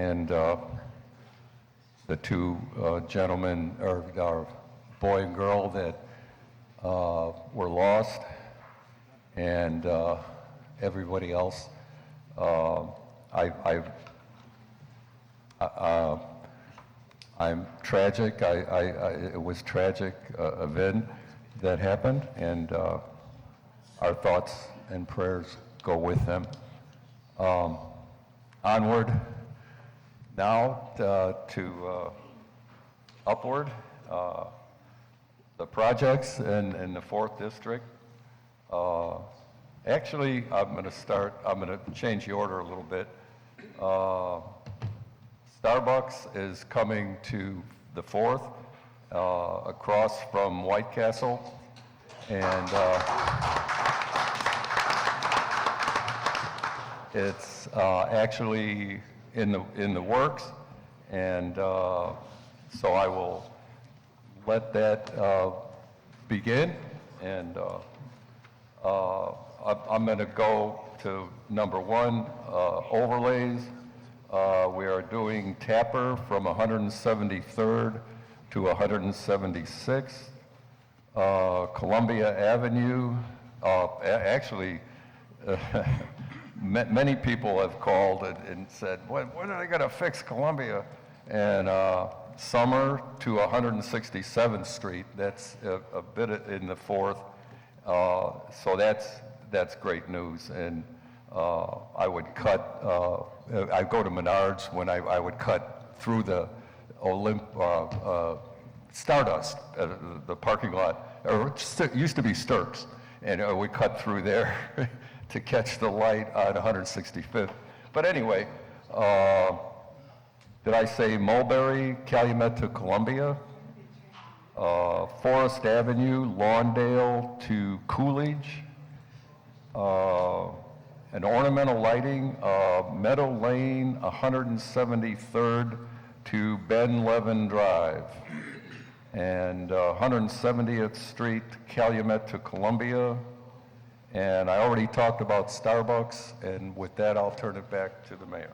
and the two gentlemen, or our boy and girl that were lost, and everybody else. I'm tragic. It was tragic event that happened, and our thoughts and prayers go with them. Onward now to upward. The projects in the 4th District. Actually, I'm going to change the order a little bit. Starbucks is coming to the 4th, across from White Castle, and it's actually in the works, and so I will let that begin, and I'm going to go to number 1, overlays. We are doing Tapper from 173rd to 176th. Columbia Avenue, actually, many people have called and said, when are they going to fix Columbia? And Summer to 167th Street, that's a bit in the 4th. So that's great news. And I would cut, I go to Menards when I would cut through the Stardust, the parking lot, or it used to be Sturks, and we cut through there to catch the light on 165th. But anyway, did I say Mulberry, Calumet to Columbia? Forest Avenue, Lawndale to Coolidge. An ornamental lighting, Meadow Lane, 173rd to Ben Levin Drive. And 170th Street, Calumet to Columbia. And I already talked about Starbucks, and with that, I'll turn it back to the mayor.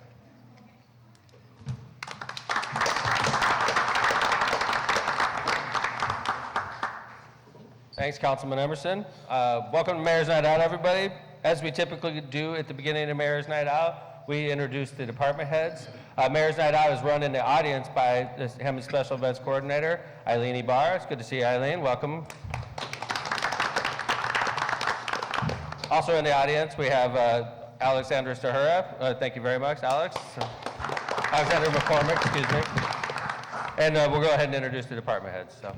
Thanks, Councilman Emerson. Welcome to Mayor's Night Out, everybody. As we typically do at the beginning of Mayor's Night Out, we introduce the department heads. Mayor's Night Out is run in the audience by the Hammond Special Events Coordinator, Eileen Ibarra. It's good to see you, Eileen. Welcome. Also in the audience, we have Alexandra Stahura. Thank you very much, Alex. Alexandra McCormick, excuse me. And we'll go ahead and introduce the department heads. So.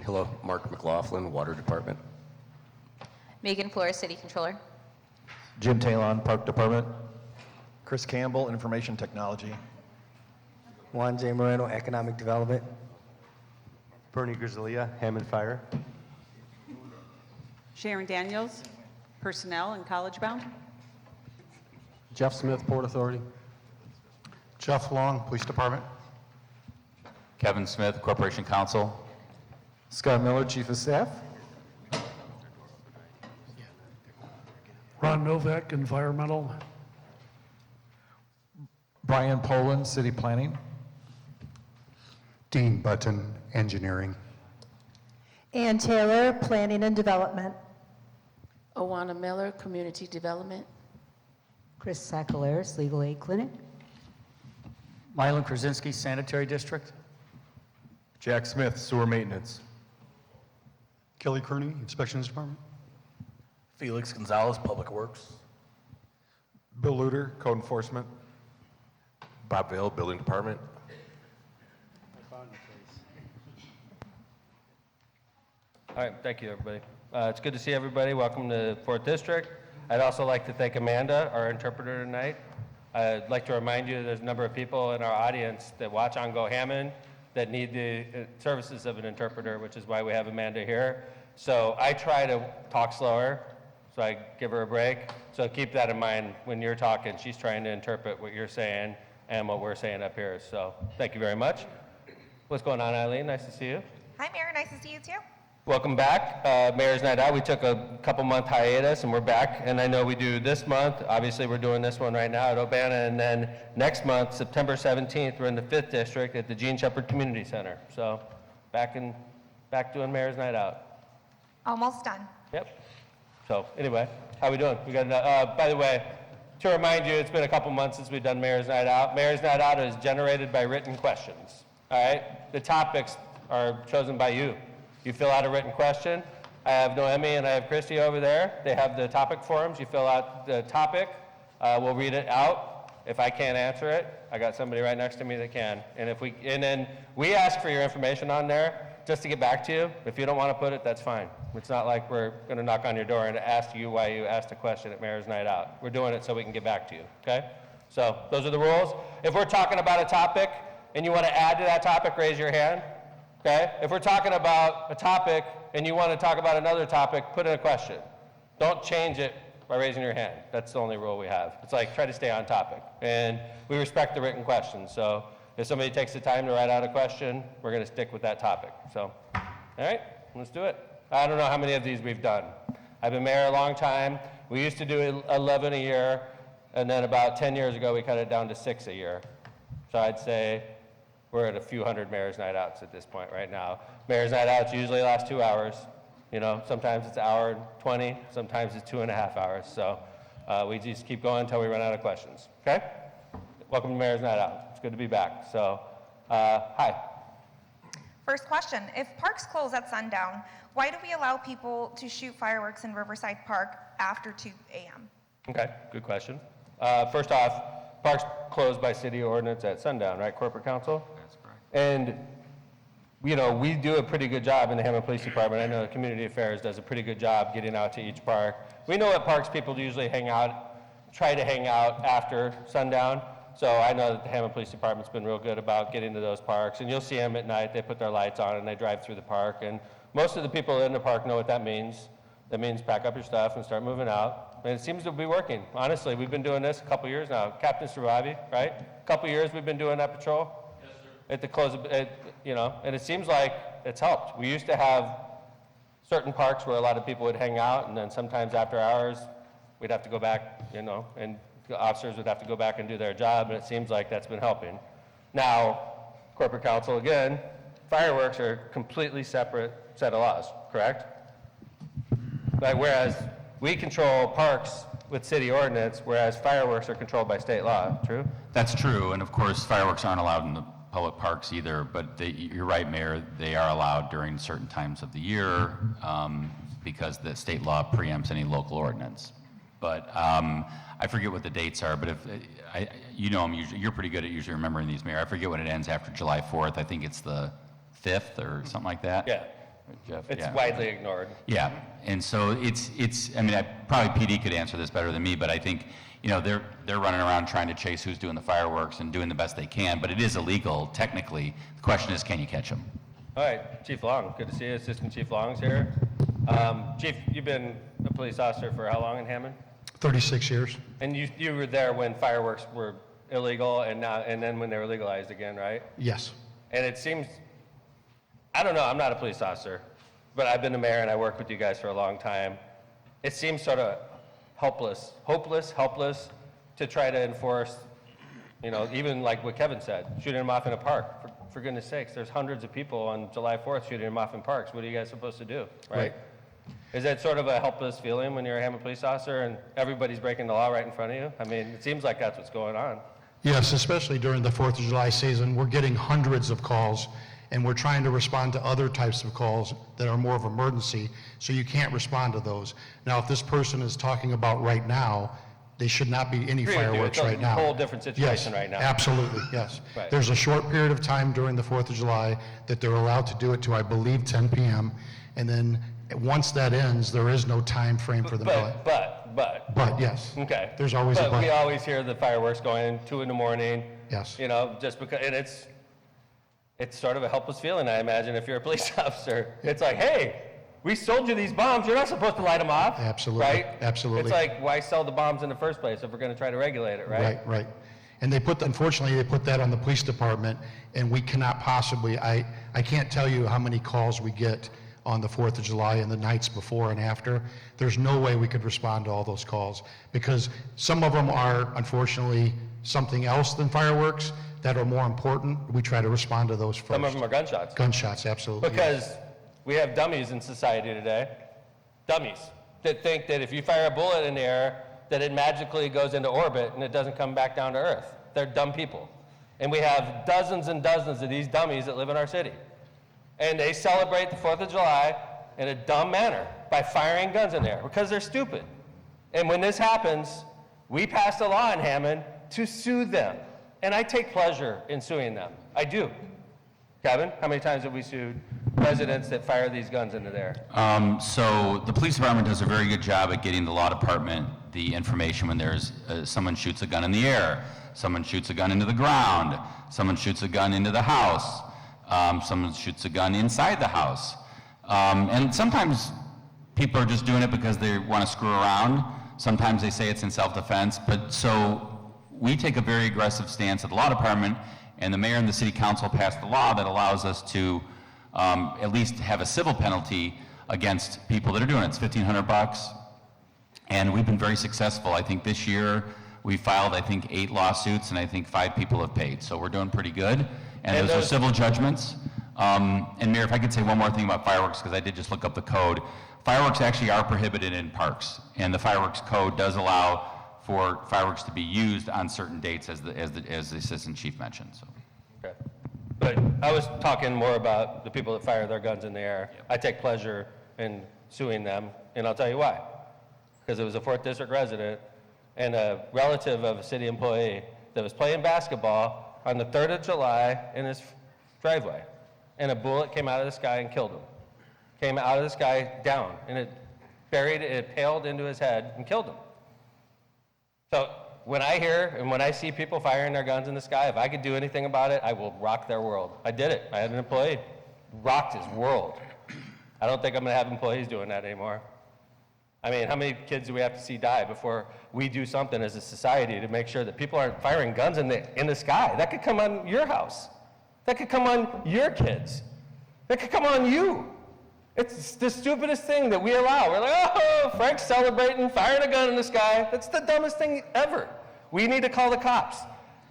Hello, Mark McLaughlin, Water Department. Megan Flores, City Controller. Jim Talon, Park Department. Chris Campbell, Information Technology. Juan J. Moreno, Economic Development. Bernie Grizzlia, Hammond Fire. Sharon Daniels, Personnel and College Bound. Jeff Smith, Port Authority. Jeff Long, Police Department. Kevin Smith, Corporation Counsel. Scott Miller, Chief of Staff. Ron Novak, Environmental. Brian Poland, City Planning. Dean Button, Engineering. Ann Taylor, Planning and Development. Owana Miller, Community Development. Chris Sakalaris, Legal Aid Clinic. Mylan Krasinski, Sanitary District. Jack Smith, Sewer Maintenance. Kelly Kearney, Inspections Department. Felix Gonzalez, Public Works. Bill Luter, Code Enforcement. Bob Vale, Building Department. All right, thank you, everybody. It's good to see everybody. Welcome to 4th District. I'd also like to thank Amanda, our interpreter tonight. I'd like to remind you there's a number of people in our audience that watch on Go Hammond that need the services of an interpreter, which is why we have Amanda here. So I try to talk slower, so I give her a break. So keep that in mind when you're talking. She's trying to interpret what you're saying and what we're saying up here. So thank you very much. What's going on, Eileen? Nice to see you. Hi, Mayor. Nice to see you, too. Welcome back. Mayor's Night Out. We took a couple-month hiatus, and we're back. And I know we do this month. Obviously, we're doing this one right now at Urbana. And then next month, September 17th, we're in the 5th District at the Gene Shepherd Community Center. So back doing Mayor's Night Out. Almost done. Yep. So anyway, how we doing? We got. By the way, to remind you, it's been a couple months since we've done Mayor's Night Out. Mayor's Night Out is generated by written questions. All right. The topics are chosen by you. You fill out a written question. I have Noemi and I have Christy over there. They have the topic forms. You fill out the topic. We'll read it out. If I can't answer it, I got somebody right next to me that can. And then we ask for your information on there just to get back to you. If you don't want to put it, that's fine. It's not like we're going to knock on your door and ask you why you asked a question at Mayor's Night Out. We're doing it so we can get back to you, okay? So those are the rules. If we're talking about a topic and you want to add to that topic, raise your hand, okay? If we're talking about a topic and you want to talk about another topic, put in a question. Don't change it by raising your hand. That's the only rule we have. It's like, try to stay on topic. And we respect the written questions. So if somebody takes the time to write out a question, we're going to stick with that topic. So, all right, let's do it. I don't know how many of these we've done. I've been mayor a long time. We used to do 11 a year, and then about 10 years ago, we cut it down to 6 a year. So I'd say we're at a few hundred Mayor's Night Outs at this point right now. Mayor's Night Outs usually last 2 hours. You know, sometimes it's 1 hour and 20, sometimes it's 2.5 hours. So we just keep going until we run out of questions, okay? Welcome to Mayor's Night Out. It's good to be back. So, hi. First question, if parks close at sundown, why do we allow people to shoot fireworks in Riverside Park after 2 a.m.? Okay, good question. First off, parks closed by city ordinance at sundown, right, Corporate Council? That's correct. And, you know, we do a pretty good job in the Hammond Police Department. I know the Community Affairs does a pretty good job getting out to each park. We know what parks people usually try to hang out after sundown. So I know that the Hammond Police Department's been real good about getting to those parks. And you'll see them at night. They put their lights on and they drive through the park. And most of the people in the park know what that means. That means pack up your stuff and start moving out. And it seems to be working. Honestly, we've been doing this a couple years now. Captain Saravi, right? A couple years we've been doing that patrol. Yes, sir. At the close of, you know, and it seems like it's helped. We used to have certain parks where a lot of people would hang out, and then sometimes after hours, we'd have to go back, you know, and the officers would have to go back and do their job, and it seems like that's been helping. Now, Corporate Council, again, fireworks are a completely separate set of laws, correct? Like, whereas we control parks with city ordinance, whereas fireworks are controlled by state law, true? That's true, and of course, fireworks aren't allowed in the public parks either, but you're right, Mayor, they are allowed during certain times of the year because the state law preempts any local ordinance. But I forget what the dates are, but if you know them, you're pretty good at usually remembering these, Mayor. I forget when it ends after July 4th. I think it's the 5th or something like that. Yeah. Jeff, It's yeah. widely ignored. Yeah, and so it's. I mean, probably PD could answer this better than me, but I think, you know, they're running around trying to chase who's doing the fireworks and doing the best they can, but it is illegal technically. The question is, can you catch them? All right, Chief Long, good to see you. Assistant Chief Long's here. Chief, you've been a police officer for how long in Hammond? 36 years. And you were there when fireworks were illegal and then when they were legalized again, right? Yes. And it seems, I don't know, I'm not a police officer, but I've been the mayor and I worked with you guys for a long time. It seems sort of hopeless to try to enforce, you know, even like what Kevin said, shooting them off in a park. For goodness sakes, there's hundreds of people on July 4th shooting them off in parks. What are you guys supposed to do, right? Is that sort of a helpless feeling when you're a Hammond police officer and everybody's breaking the law right in front of you? I mean, it seems like that's what's going on. Yes, especially during the 4th of July season, we're getting hundreds of calls, and we're trying to respond to other types of calls that are more of emergency, so you can't respond to those. Now, if this person is talking about right now, they should not be any Agree with you. fireworks It's right now. a whole different situation right now. Absolutely, yes. Right. There's a short period of time during the 4th of July that they're allowed to do it to, I believe, 10 p.m., and then once that ends, there is no time frame for them. But yes. Okay. There's always a But but. we always hear the fireworks going 2 in the morning. Yes. You know, just because, and it's sort of a helpless feeling, I imagine, if you're a police officer. It's like, hey, we sold you these bombs. You're not supposed to light them off. Absolutely. Right? Absolutely. It's like, why sell the bombs in the first place if we're going to try to regulate it, right? Right. And unfortunately, they put that on the police department, and we cannot possibly, I can't tell you how many calls we get on the 4th of July and the nights before and after, there's no way we could respond to all those calls, because some of them are unfortunately something else than fireworks that are more important. We try to respond to those first. Some of them are gunshots. Gunshots, absolutely. Because we have dummies in society today, dummies, that think that if you fire a bullet in the air, that it magically goes into orbit and it doesn't come back down to Earth. They're dumb people. And we have dozens and dozens of these dummies that live in our city. And they celebrate the 4th of July in a dumb manner by firing guns in there because they're stupid. And when this happens, we passed a law in Hammond to sue them. And I take pleasure in suing them. I do. Kevin, how many times have we sued residents that fire these guns into there? So the police department does a very good job at getting the law department the information when there's someone shoots a gun in the air, someone shoots a gun into the ground, someone shoots a gun into the house, someone shoots a gun inside the house. And sometimes people are just doing it because they want to screw around. Sometimes they say it's in self-defense. But so we take a very aggressive stance at the law department, and the mayor and the city council passed a law that allows us to at least have a civil penalty against people that are doing it. It's $1,500. And we've been very successful. I think this year we filed, 8 lawsuits, and I think 5 people have paid. So we're doing pretty good. And those are civil judgments. And Mayor, if I could say one more thing about fireworks, because I did just look up the code. Fireworks actually are prohibited in parks, and the fireworks code does allow for fireworks to be used on certain dates, as the assistant chief mentioned. So. Okay. But I was talking more about the people that fire their guns in the air. Yep. I take pleasure in suing them, and I'll tell you why. Because it was a 4th District resident and a relative of a city employee that was playing basketball on the 3rd of July in his driveway. And a bullet came out of the sky and killed him. Came out of the sky down, and it paled into his head and killed him. So when I hear and when I see people firing their guns in the sky, if I could do anything about it, I will rock their world. I did it. I had an employee, rocked his world. I don't think I'm gonna have employees doing that anymore. I mean, how many kids do we have to see die before we do something as a society to make sure that people aren't firing guns in the sky? That could come on your house. That could come on your kids. That could come on you. It's the stupidest thing that we allow. We're like, oh, Frank's celebrating, firing a gun in the sky. That's the dumbest thing ever. We need to call the cops.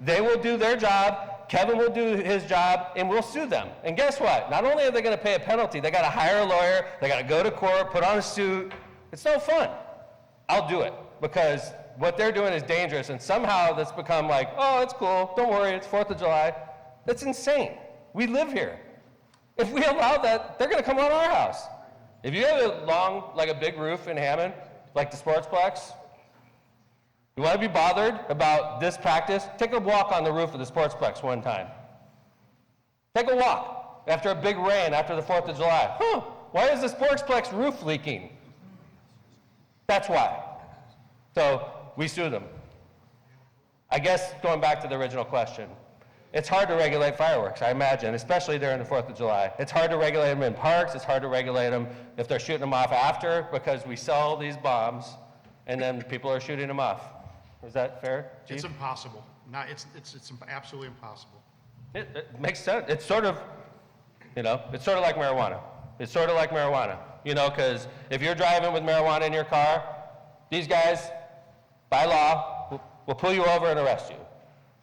They will do their job, Kevin will do his job, and we'll sue them. And guess what? Not only are they gonna pay a penalty, they gotta hire a lawyer, they gotta go to court, put on a suit. It's no fun. I'll do it, because what they're doing is dangerous, and somehow that's become like, oh, it's cool, don't worry, it's 4th of July. That's insane. We live here. If we allow that, they're gonna come on our house. If you have a big roof in Hammond, like the Sportsplex, you wanna be bothered about this practice, take a walk on the roof of the Sportsplex one time. Take a walk after a big rain, after the 4th of July. Why is the Sportsplex roof leaking? That's why. So we sue them. I guess going back to the original question, it's hard to regulate fireworks, I imagine, especially during the 4th of July. It's hard to regulate them in parks, it's hard to regulate them if they're shooting them off after, because we sell these bombs and then people are shooting them off. Is that fair, Chief? It's impossible. It's absolutely impossible. It makes sense. It's sort of, it's sort of like marijuana. It's sort of like marijuana, because if you're driving with marijuana in your car, these guys, by law, will pull you over and arrest you,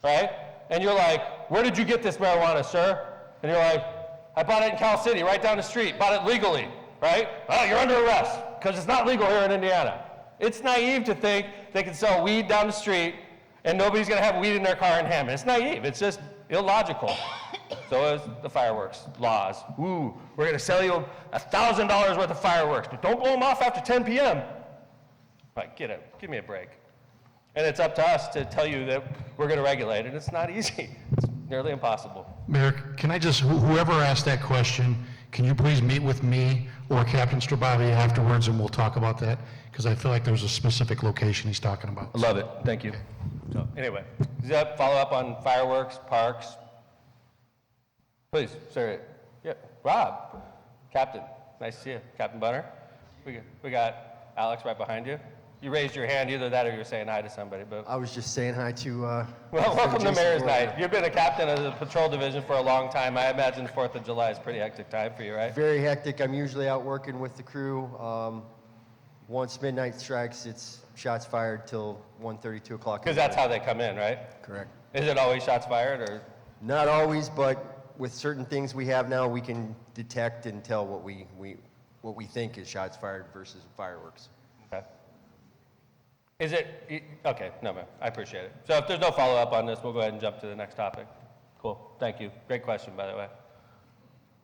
right? And you're like, where did you get this marijuana, sir? And you're like, I bought it in Cal City, right down the street, bought it legally, right? Oh, you're under arrest, because it's not legal here in Indiana. It's naive to think they can sell weed down the street and nobody's gonna have weed in their car in Hammond. It's naive, it's just illogical. So is the fireworks laws. Ooh, we're gonna sell you $1,000 worth of fireworks, but don't blow them off after 10 p.m. Like, give me a break. And it's up to us to tell you that we're gonna regulate it. It's not easy, it's nearly impossible. Mayor, can I just, whoever asked that question, can you please meet with me or Captain Strabavi afterwards and we'll talk about that? Because I feel like there's a specific location he's talking about. I love it, thank you. So anyway, does that follow up on fireworks, parks? Please, sir. Yeah, Rob, Captain, nice to see you. Captain Bunner. We got Alex right behind you. You raised your hand, either that or you're saying hi to somebody, but. I was just saying hi to, Well, welcome to Jason Mayor's Gordon. Night. You've been a captain of the patrol division for a long time. I imagine 4th of July is a pretty hectic time for you, right? Very hectic. I'm usually out working with the crew. Once midnight strikes, it's shots fired till 1:30, 2 o'clock. Because that's how they come in, right? Correct. Is it always shots fired, or? Not always, but with certain things we have now, we can detect and tell what we think is shots fired versus fireworks. Okay. Is it, okay, no, man, I appreciate it. So if there's no follow-up on this, we'll go ahead and jump to the next topic. Cool, thank you. Great question, by the way.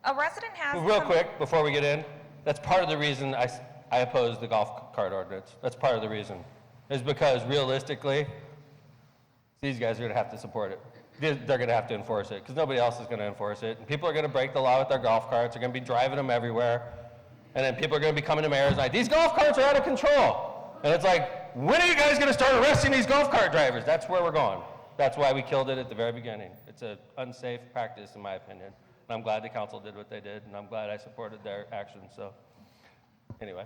A resident has. Real quick, before we get in, that's part of the reason I oppose the golf cart ordinance. That's part of the reason. Is because realistically, these guys are gonna have to support it. They're gonna have to enforce it, because nobody else is gonna enforce it. And people are gonna break the law with their golf carts, they're gonna be driving them everywhere. And then people are gonna be coming to Mayor's Night, these golf carts are out of control. And it's like, when are you guys gonna start arresting these golf cart drivers? That's where we're going. That's why we killed it at the very beginning. It's an unsafe practice, in my opinion. And I'm glad the council did what they did, and I'm glad I supported their actions, so, anyway.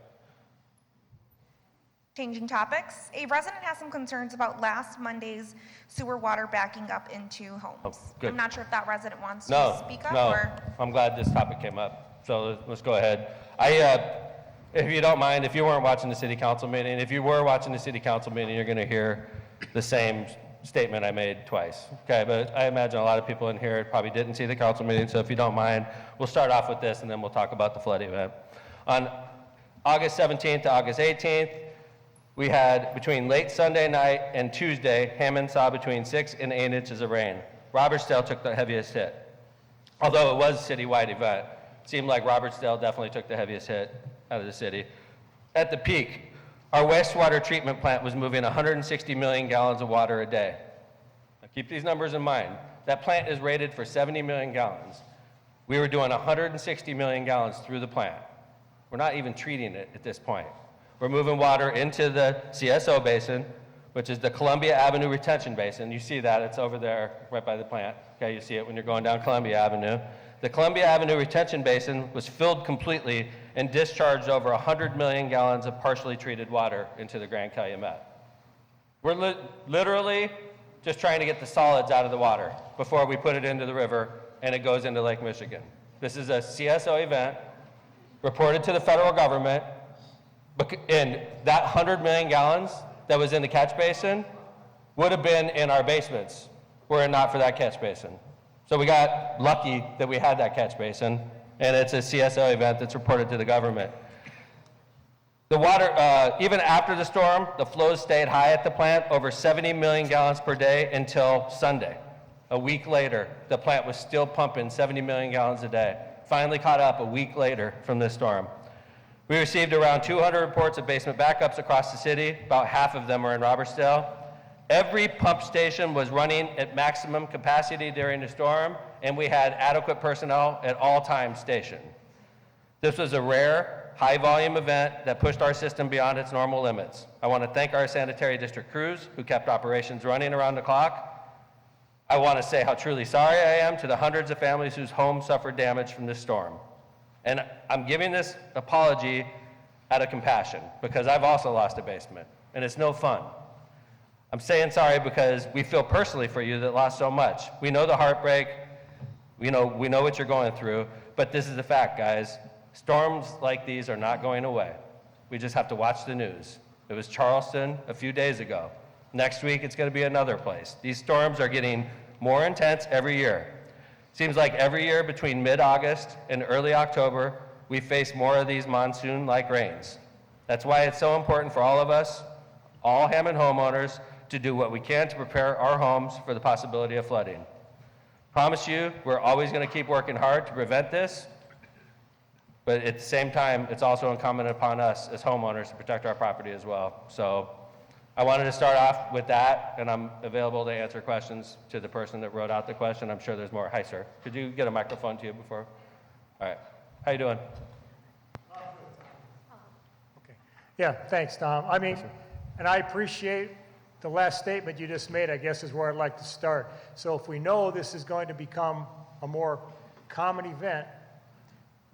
Changing topics, a resident has some concerns about last Monday's sewer water backing up into homes. Oh, good. I'm not sure if that resident wants to No, speak up no, or. I'm glad this topic came up, so let's go ahead. If you don't mind, if you weren't watching the city council meeting, if you were watching the city council meeting, you're gonna hear the same statement I made twice, okay? But I imagine a lot of people in here probably didn't see the council meeting, so if you don't mind, we'll start off with this and then we'll talk about the flood event. On August 17th to August 18th, we had, between late Sunday night and Tuesday, Hammond saw between 6 and 8 inches of rain. Robertsdale took the heaviest hit. Although it was a citywide event, it seemed like Robertsdale definitely took the heaviest hit out of the city. At the peak, our wastewater treatment plant was moving 160 million gallons of water a day. Now keep these numbers in mind. That plant is rated for 70 million gallons. We were doing 160 million gallons through the plant. We're not even treating it at this point. We're moving water into the CSO basin, which is the Columbia Avenue Retention Basin. You see that, it's over there right by the plant. Okay, you see it when you're going down Columbia Avenue. The Columbia Avenue Retention Basin was filled completely and discharged over 100 million gallons of partially treated water into the Grand Calumet. We're literally just trying to get the solids out of the water before we put it into the river and it goes into Lake Michigan. This is a CSO event reported to the federal government, and that 100 million gallons that was in the catch basin would have been in our basements were it not for that catch basin. So we got lucky that we had that catch basin, and it's a CSO event that's reported to the government. The water, even after the storm, the flows stayed high at the plant, over 70 million gallons per day until Sunday. A week later, the plant was still pumping 70 million gallons a day. Finally caught up a week later from this storm. We received around 200 reports of basement backups across the city. About half of them were in Robertsdale. Every pump station was running at maximum capacity during the storm, and we had adequate personnel at all times stationed. This was a rare, high-volume event that pushed our system beyond its normal limits. I want to thank our sanitary district crews who kept operations running around the clock. I want to say how truly sorry I am to the hundreds of families whose homes suffered damage from this storm. And I'm giving this apology out of compassion because I've also lost a basement, and it's no fun. I'm saying sorry because we feel personally for you that lost so much. We know the heartbreak, we know what you're going through, but this is the fact, guys. Storms like these are not going away. We just have to watch the news. It was Charleston a few days ago. Next week, it's going to be another place. These storms are getting more intense every year. Seems like every year between mid-August and early October, we face more of these monsoon-like rains. That's why it's so important for all of us, all Hammond homeowners, to do what we can to prepare our homes for the possibility of flooding. Promise you, we're always going to keep working hard to prevent this, but at the same time, it's also incumbent upon us as homeowners to protect our property as well. So I wanted to start off with that, and I'm available to answer questions to the person that wrote out the question. I'm sure there's more. Hi, sir. Could you get a microphone to you before? All right. How you doing? Okay. Yeah, thanks, Tom. I mean, and I appreciate the last statement you just made, I guess, is where I'd like to start. So if we know this is going to become a more common event,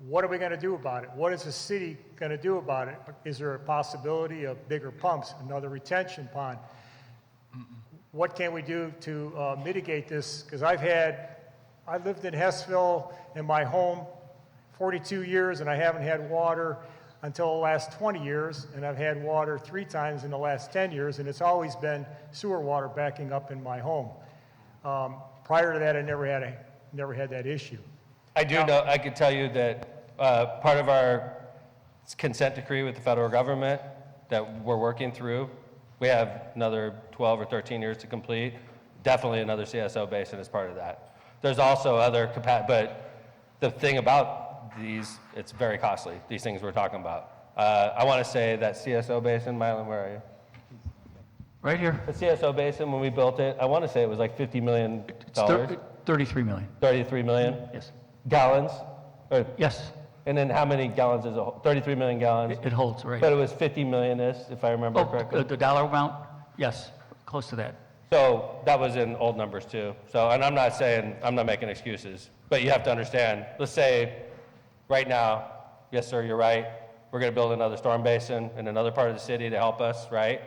what are we going to do about it? What is the city going to do about it? Is there a possibility of bigger pumps, another retention pond? What can we do to mitigate this? Because I lived in Hessville in my home 42 years, and I haven't had water until the last 20 years, and I've had water 3 times in the last 10 years, and it's always been sewer water backing up in my home. Prior to that, I never had that issue. I do know, I could tell you that part of our consent decree with the federal government that we're working through, we have another 12 or 13 years to complete. Definitely another CSO basin is part of that. There's also other but the thing about these, it's very costly, these things we're talking about. I want to say that CSO basin, Mylan, where are you? Right here. The CSO basin, when we built it, I want to say it was like $50 million. It's 33 million. 33 million? Yes. Gallons? Yes. And then how many gallons is it? 33 million gallons? It holds, right. But it was 50 million-ish, if I remember correctly. The dollar amount? Yes, close to that. So that was in old numbers too. So, and I'm not making excuses, but you have to understand, let's say right now, yes, sir, you're right, we're going to build another storm basin in another part of the city to help us, right?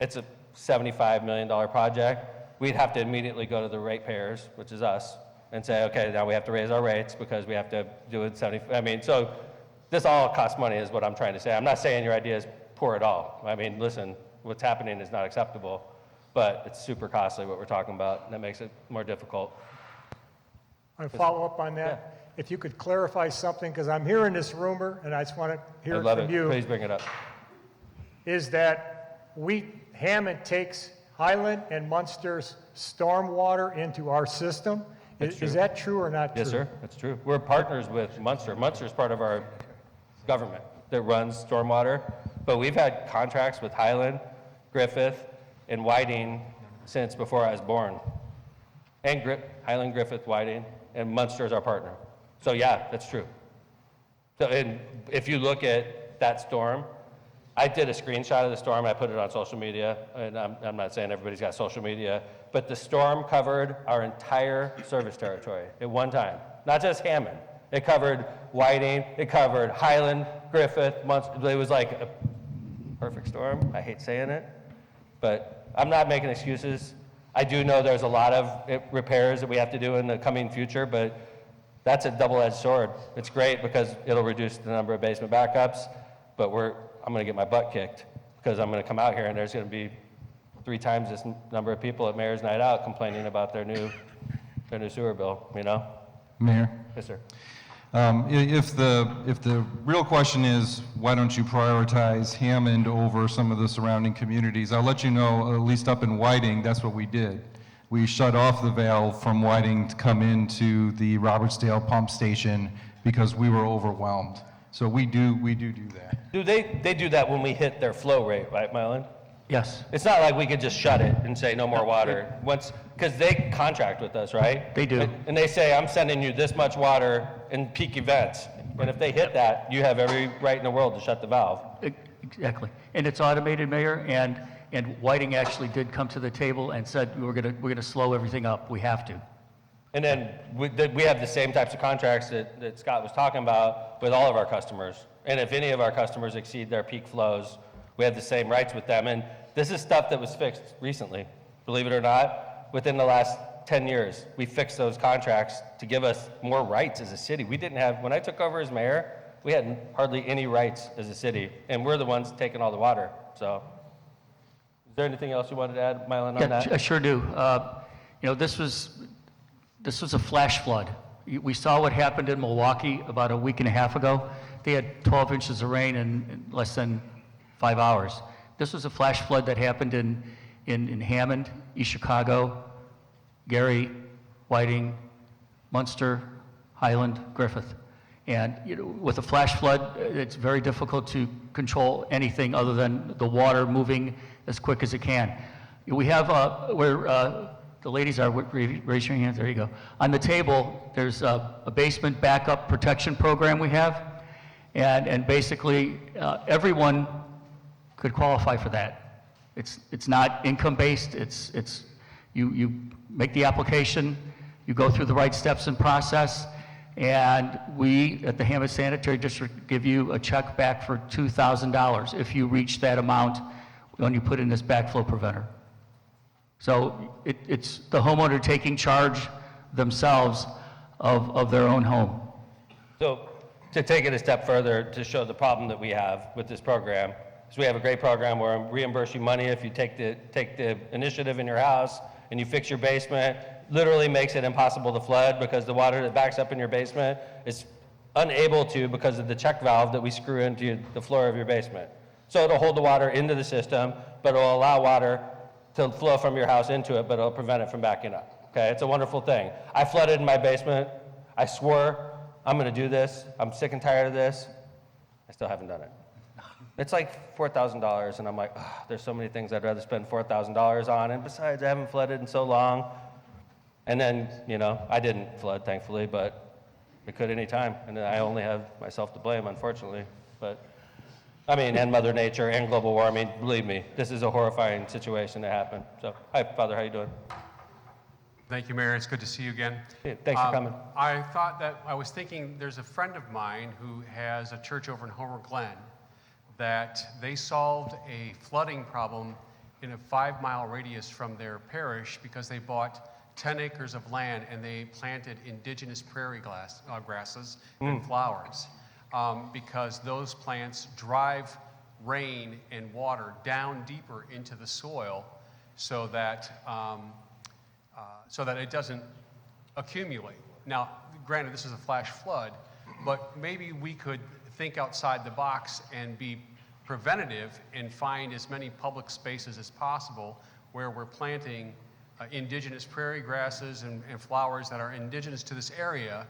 It's a $75 million project. We'd have to immediately go to the ratepayers, which is us, and say, okay, now we have to raise our rates because we have to do it 70. I mean, so this all costs money is what I'm trying to say. I'm not saying your idea is poor at all. I mean, listen, what's happening is not acceptable, but it's super costly what we're talking about, and that makes it more difficult. I follow up on that. Yeah. If you could clarify something, because I'm hearing this rumor, and I just want to hear I'd it love from it. you. Please bring it up. Is that Hammond takes Highland and Munster's stormwater into our system? That's true. Is that true or not true? Yes, sir, that's true. We're partners with Munster. Munster's part of our government that runs stormwater, but we've had contracts with Highland, Griffith, and Whiting since before I was born. And Highland, Griffith, Whiting, and Munster is our partner. So yeah, that's true. So and if you look at that storm, I did a screenshot of the storm, I put it on social media, and I'm not saying everybody's got social media, but the storm covered our entire service territory at one time. Not just Hammond. It covered Whiting, it covered Highland, Griffith, Munster. It was like a perfect storm. I hate saying it, but I'm not making excuses. I do know there's a lot of repairs that we have to do in the coming future, but that's a double-edged sword. It's great because it'll reduce the number of basement backups, but I'm going to get my butt kicked because I'm going to come out here and there's going to be 3 times this number of people at Mayor's Night Out complaining about their new sewer bill, you know? Mayor? Yes, sir. If the real question is, why don't you prioritize Hammond over some of the surrounding communities, I'll let you know, at least up in Whiting, that's what we did. We shut off the valve from Whiting to come into the Robertsdale pump station because we were overwhelmed. So we do that. They do that when we hit their flow rate, right, Mylan? Yes, It's not like we could just shut it and say no more water. Because they contract with us, right? They do. And they say, I'm sending you this much water in peak events. And if they hit that, you have every right in the world to shut the valve. exactly. And it's automated, Mayor, and Whiting actually did come to the table and said, we're going to slow everything up. We have to. And then we have the same types of contracts that Scott was talking about with all of our customers. And if any of our customers exceed their peak flows, we have the same rights with them. And this is stuff that was fixed recently, believe it or not. Within the last 10 years, we fixed those contracts to give us more rights as a city. We didn't have, when I took over as mayor, we had hardly any rights as a city, and we're the ones taking all the water. So, is there anything else you wanted to add, Mylan, on that? I sure do. This was a flash flood. We saw what happened in Milwaukee about a week and a half ago. They had 12 inches of rain in less than 5 hours. This was a flash flood that happened in Hammond, East Chicago, Gary, Whiting, Munster, Highland, Griffith. And with a flash flood, it's very difficult to control anything other than the water moving as quick as it can. We have where the ladies are, raise your hands, there you go. On the table, there's a basement backup protection program we have, and basically everyone could qualify for that. It's not income-based, it's you make the application, you go through the right steps and process, And we, at the Hammond Sanitary District, give you a check back for $2,000 if you reach that amount when you put in this backflow preventer. So it's the homeowner taking charge themselves of their own home. So to take it a step further, to show the problem that we have with this program, is we have a great program where we reimburse you money if you take the initiative in your house and you fix your basement. Literally makes it impossible to flood because the water that backs up in your basement is unable to because of the check valve that we screw into the floor of your basement. So it'll hold the water into the system, but it'll allow water to flow from your house into it, but it'll prevent it from backing up. Okay, it's a wonderful thing. I flooded in my basement. I swore I'm going to do this. I'm sick and tired of this. I still haven't done it. It's like $4,000, and I'm like, there's so many things I'd rather spend $4,000 on, and besides, I haven't flooded in so long. And then, I didn't flood, thankfully, but it could any time, and I only have myself to blame, unfortunately. But, and Mother Nature and global warming, believe me, this is a horrifying situation that happened. So, hi, Father, how you doing? Thank you, Mayor. It's good to see you again. Yeah, thanks for coming. I was thinking, there's a friend of mine who has a church over in Homer Glen that they solved a flooding problem in a 5-mile radius from their parish because they bought 10 acres of land and they planted indigenous prairie grasses and flowers because those plants drive rain and water down deeper into the soil so that it doesn't accumulate. Now, granted, this is a flash flood, but maybe we could think outside the box and be preventative and find as many public spaces as possible where we're planting indigenous prairie grasses and flowers that are indigenous to this area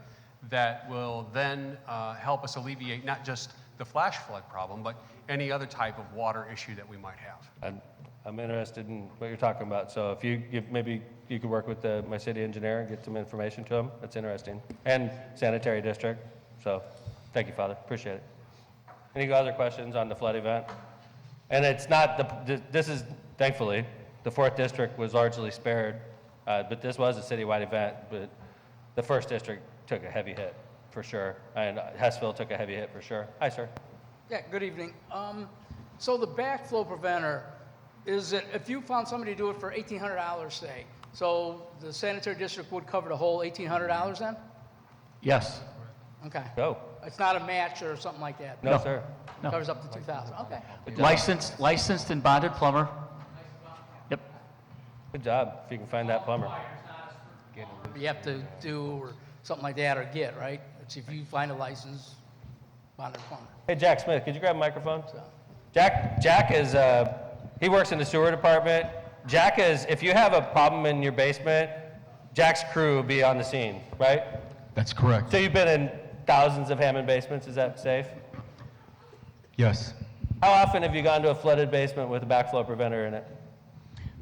that will then help us alleviate not just the flash flood problem, but any other type of water issue that we might have. I'm interested in what you're talking about. So if maybe you could work with my city engineer and get some information to him. That's interesting. And sanitary district. So thank you, Father. Appreciate it. Any other questions on the flood event? And it's not, this is, thankfully, the 4th District was largely spared, but this was a citywide event, but the 1st District took a heavy hit, for sure, and Hessville took a heavy hit, for sure. Hi, sir. Yeah, good evening. So the backflow preventer, is it, if you found somebody to do it for $1,800, say, so the sanitary district would cover the whole $1,800 then? Yes. Okay. Go. It's not a match or something like that? No, sir. No. Covers up to $2,000, okay. Licensed and bonded plumber. Yep. Good job, if you can find that plumber. You have to do or something like that or get, right? It's if you find a license, bonded plumber. Hey, Jack Smith, could you grab a microphone? Jack is, he works in the sewer department. Jack is, if you have a problem in your basement, Jack's crew will be on the scene, right? That's correct. So you've been in thousands of Hammond basements, is that safe? Yes. How often have you gone to a flooded basement with a backflow preventer in it?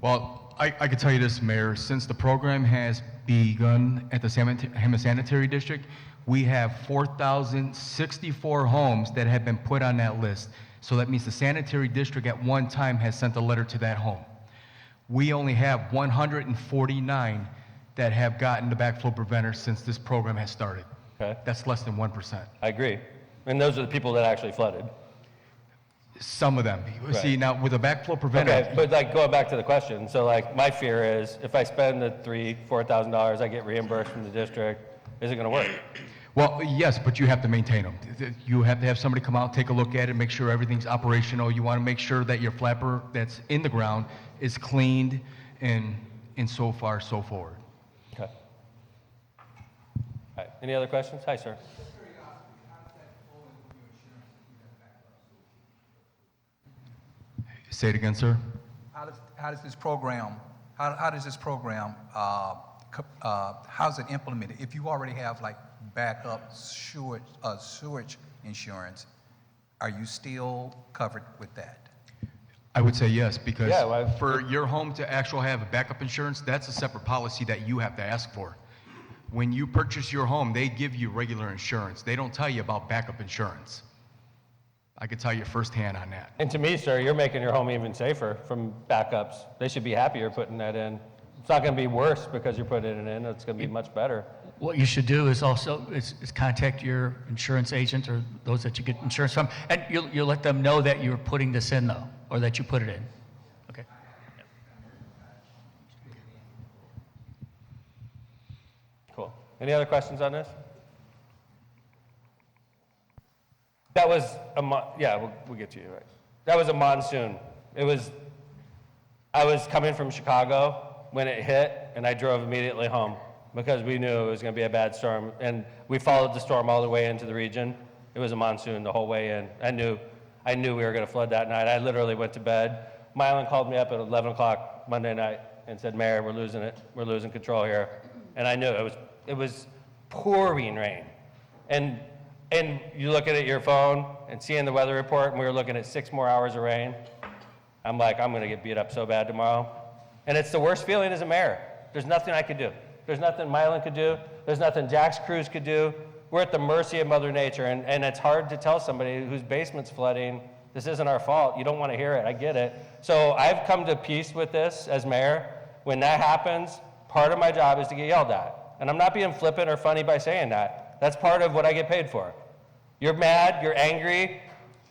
Well, I can tell you this, Mayor, since the program has begun at the Hammond Sanitary District, we have 4,064 homes that have been put on that list. So that means the sanitary district at one time has sent a letter to that home. We only have 149 that have gotten the backflow preventer since this program has started. Okay. That's less than 1%. I agree. And those are the people that actually flooded. Some of them. Right. See, now with a backflow preventer. Okay, but like going back to the question, so like my fear is if I spend the $4,000 I get reimbursed from the district, is it going to work? Well, yes, but you have to maintain them. You have to have somebody come out, take a look at it, make sure everything's operational. You want to make sure that your flapper that's in the ground is cleaned and so far, so forward. Okay. All right. Any other questions? Hi, sir. Say it again, sir. How does this program, how's it implemented? If you already have like backup sewage insurance, are you still covered with that? I would say yes, because Yeah, for your home to actually have a backup insurance, that's a separate policy that you have to ask for. When you purchase your home, they give you regular insurance. They don't tell you about backup insurance. I can tell you firsthand on that. And to me, sir, you're making your home even safer from backups. They should be happier putting that in. It's not going to be worse because you're putting it in. It's going to be much better. what you should do is also is contact your insurance agent or those that you get insurance from, and you'll let them know that you're putting this in though, or that you put it in. Okay. Cool. Any other questions on this? That was yeah, we'll get to you, right. That was a monsoon. I was coming from Chicago when it hit, and I drove immediately home because we knew it was going to be a bad storm, and we followed the storm all the way into the region. It was a monsoon the whole way in. I knew we were going to flood that night. I literally went to bed. Mylan called me up at 11 o'clock Monday night and said, Mayor, we're losing it. We're losing control here. And I knew it was pouring rain. And you look at your phone and seeing the weather report, and we were looking at 6 more hours of rain. I'm like, I'm going to get beat up so bad tomorrow. And it's the worst feeling as a mayor. There's nothing I could do. There's nothing Mylan could do. There's nothing Jack's crews could do. We're at the mercy of Mother Nature, and it's hard to tell somebody whose basement's flooding, this isn't our fault. You don't want to hear it. I get it. So I've come to peace with this as mayor. When that happens, part of my job is to get yelled at. And I'm not being flippant or funny by saying that. That's part of what I get paid for. You're mad, you're angry.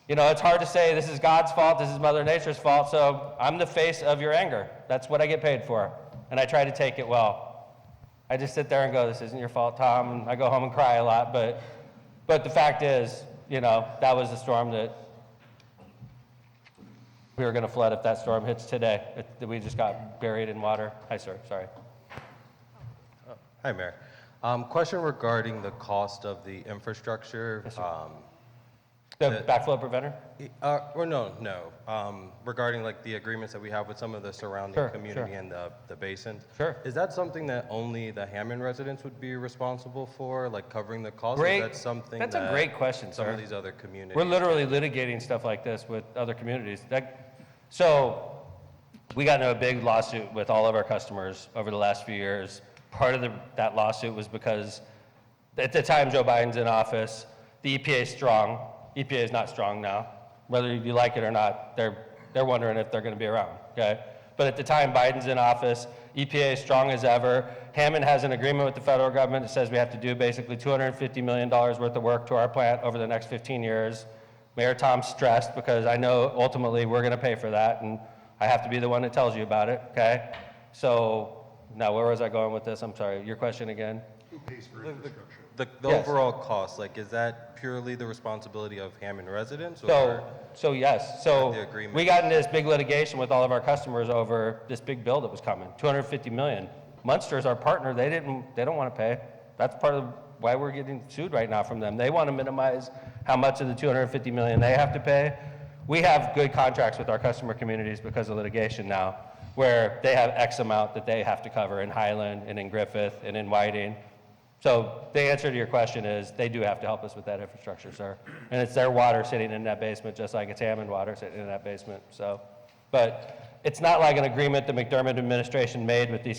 You know, it's hard to say this is God's fault, this is Mother Nature's fault, so I'm the face of your anger. That's what I get paid for, and I try to take it well. I just sit there and go, this isn't your fault, Tom, and I go home and cry a lot, but the fact is, you know, that was the storm that we were going to flood if that storm hits today. We just got buried in water. Hi, sir, sorry. Hi, Mayor. Question regarding the cost of the infrastructure. Yes, sir. The backflow preventer? Or no. Regarding like the agreements that we have with some of the surrounding community and the basin. Sure. Is that something that only the Hammond residents would be responsible for, like covering the cost? Great. Or is that something That's that a great question, some sir. of these other communities? We're literally litigating stuff like this with other communities. So we got into a big lawsuit with all of our customers over the last few years. Part of that lawsuit was because at the time Joe Biden's in office, the EPA is strong. EPA is not strong now. Whether you like it or not, they're wondering if they're going to be around, okay? But at the time Biden's in office, EPA is strong as ever. Hammond has an agreement with the federal government that says we have to do basically $250 million worth of work to our plant over the next 15 years. Mayor Tom's stressed because I know ultimately we're going to pay for that, and I have to be the one that tells you about it, okay? So now where was I going with this? I'm sorry. Your question again? Who pays for infrastructure? The overall cost, like, is that purely the responsibility of Hammond residents? So yes. So we got into this big litigation with all of our customers over this big bill that was coming, $250 million. Munster's our partner. They don't want to pay. That's part of why we're getting sued right now from them. They want to minimize how much of the $250 million they have to pay. We have good contracts with our customer communities because of litigation now, where they have X amount that they have to cover in Highland and in Griffith and in Whiting. So the answer to your question is they do have to help us with that infrastructure, sir. And it's their water sitting in that basement, just like it's Hammond water sitting in that basement. So, but it's not like an agreement the McDermott administration made with these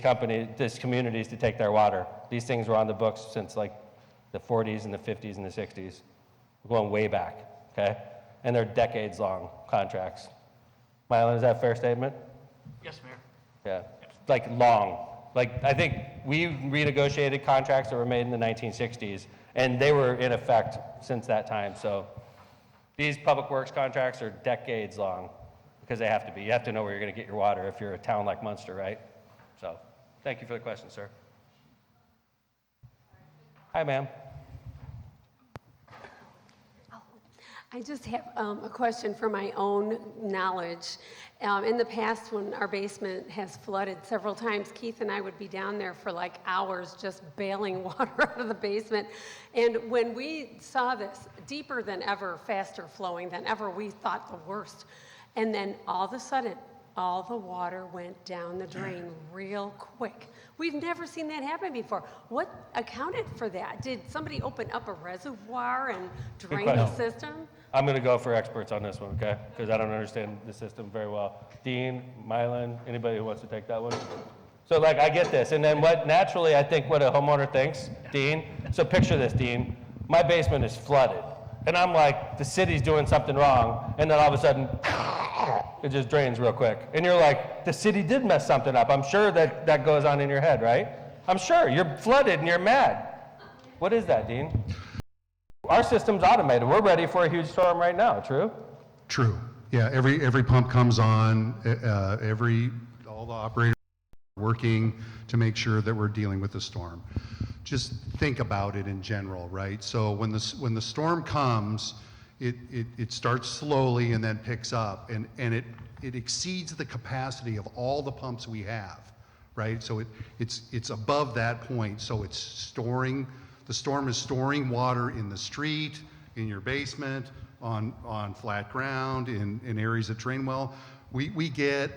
communities to take their water. These things were on the books since like the 40s and the 50s and the 60s. We're going way back, okay? And they're decades-long contracts. Mylan, is that a fair statement? Yes, Mayor. Yeah, like long. Like, I think we renegotiated contracts that were made in the 1960s, and they were in effect since that time. So these public works contracts are decades long because they have to be. You have to know where you're going to get your water if you're a town like Munster, right? So thank you for the question, sir. Hi, ma'am. I just have a question for my own knowledge. In the past, when our basement has flooded several times, Keith and I would be down there for like hours just bailing water out of the basement. And when we saw this, deeper than ever, faster flowing than ever, we thought the worst. And then all of a sudden, all the water went down the drain real quick. We've never seen that happen before. What accounted for that? Did somebody open up a reservoir and drain the system? I'm going to go for experts on this one, okay? Because I don't understand the system very well. Dean, Mylan, anybody who wants to take that one? So, like, I get this. And then what naturally I think what a homeowner thinks, Dean, so picture this, Dean. My basement is flooded. And I'm like, the city's doing something wrong. And then all of a sudden, it just drains real quick. And you're like, the city did mess something up. I'm sure that goes on in your head, right? I'm sure. You're flooded and you're mad. What is that, Dean? Our system's automated. We're ready for a huge storm right now, true? True. Yeah, every pump comes on, all the operators are working to make sure that we're dealing with the storm. Just think about it in general, right? So when the storm comes, it starts slowly and then picks up, and it exceeds the capacity of all the pumps we have, right? So it's above that point, so it's storing, the storm is storing water in the street, in your basement, on flat ground, in areas that drain well. We get,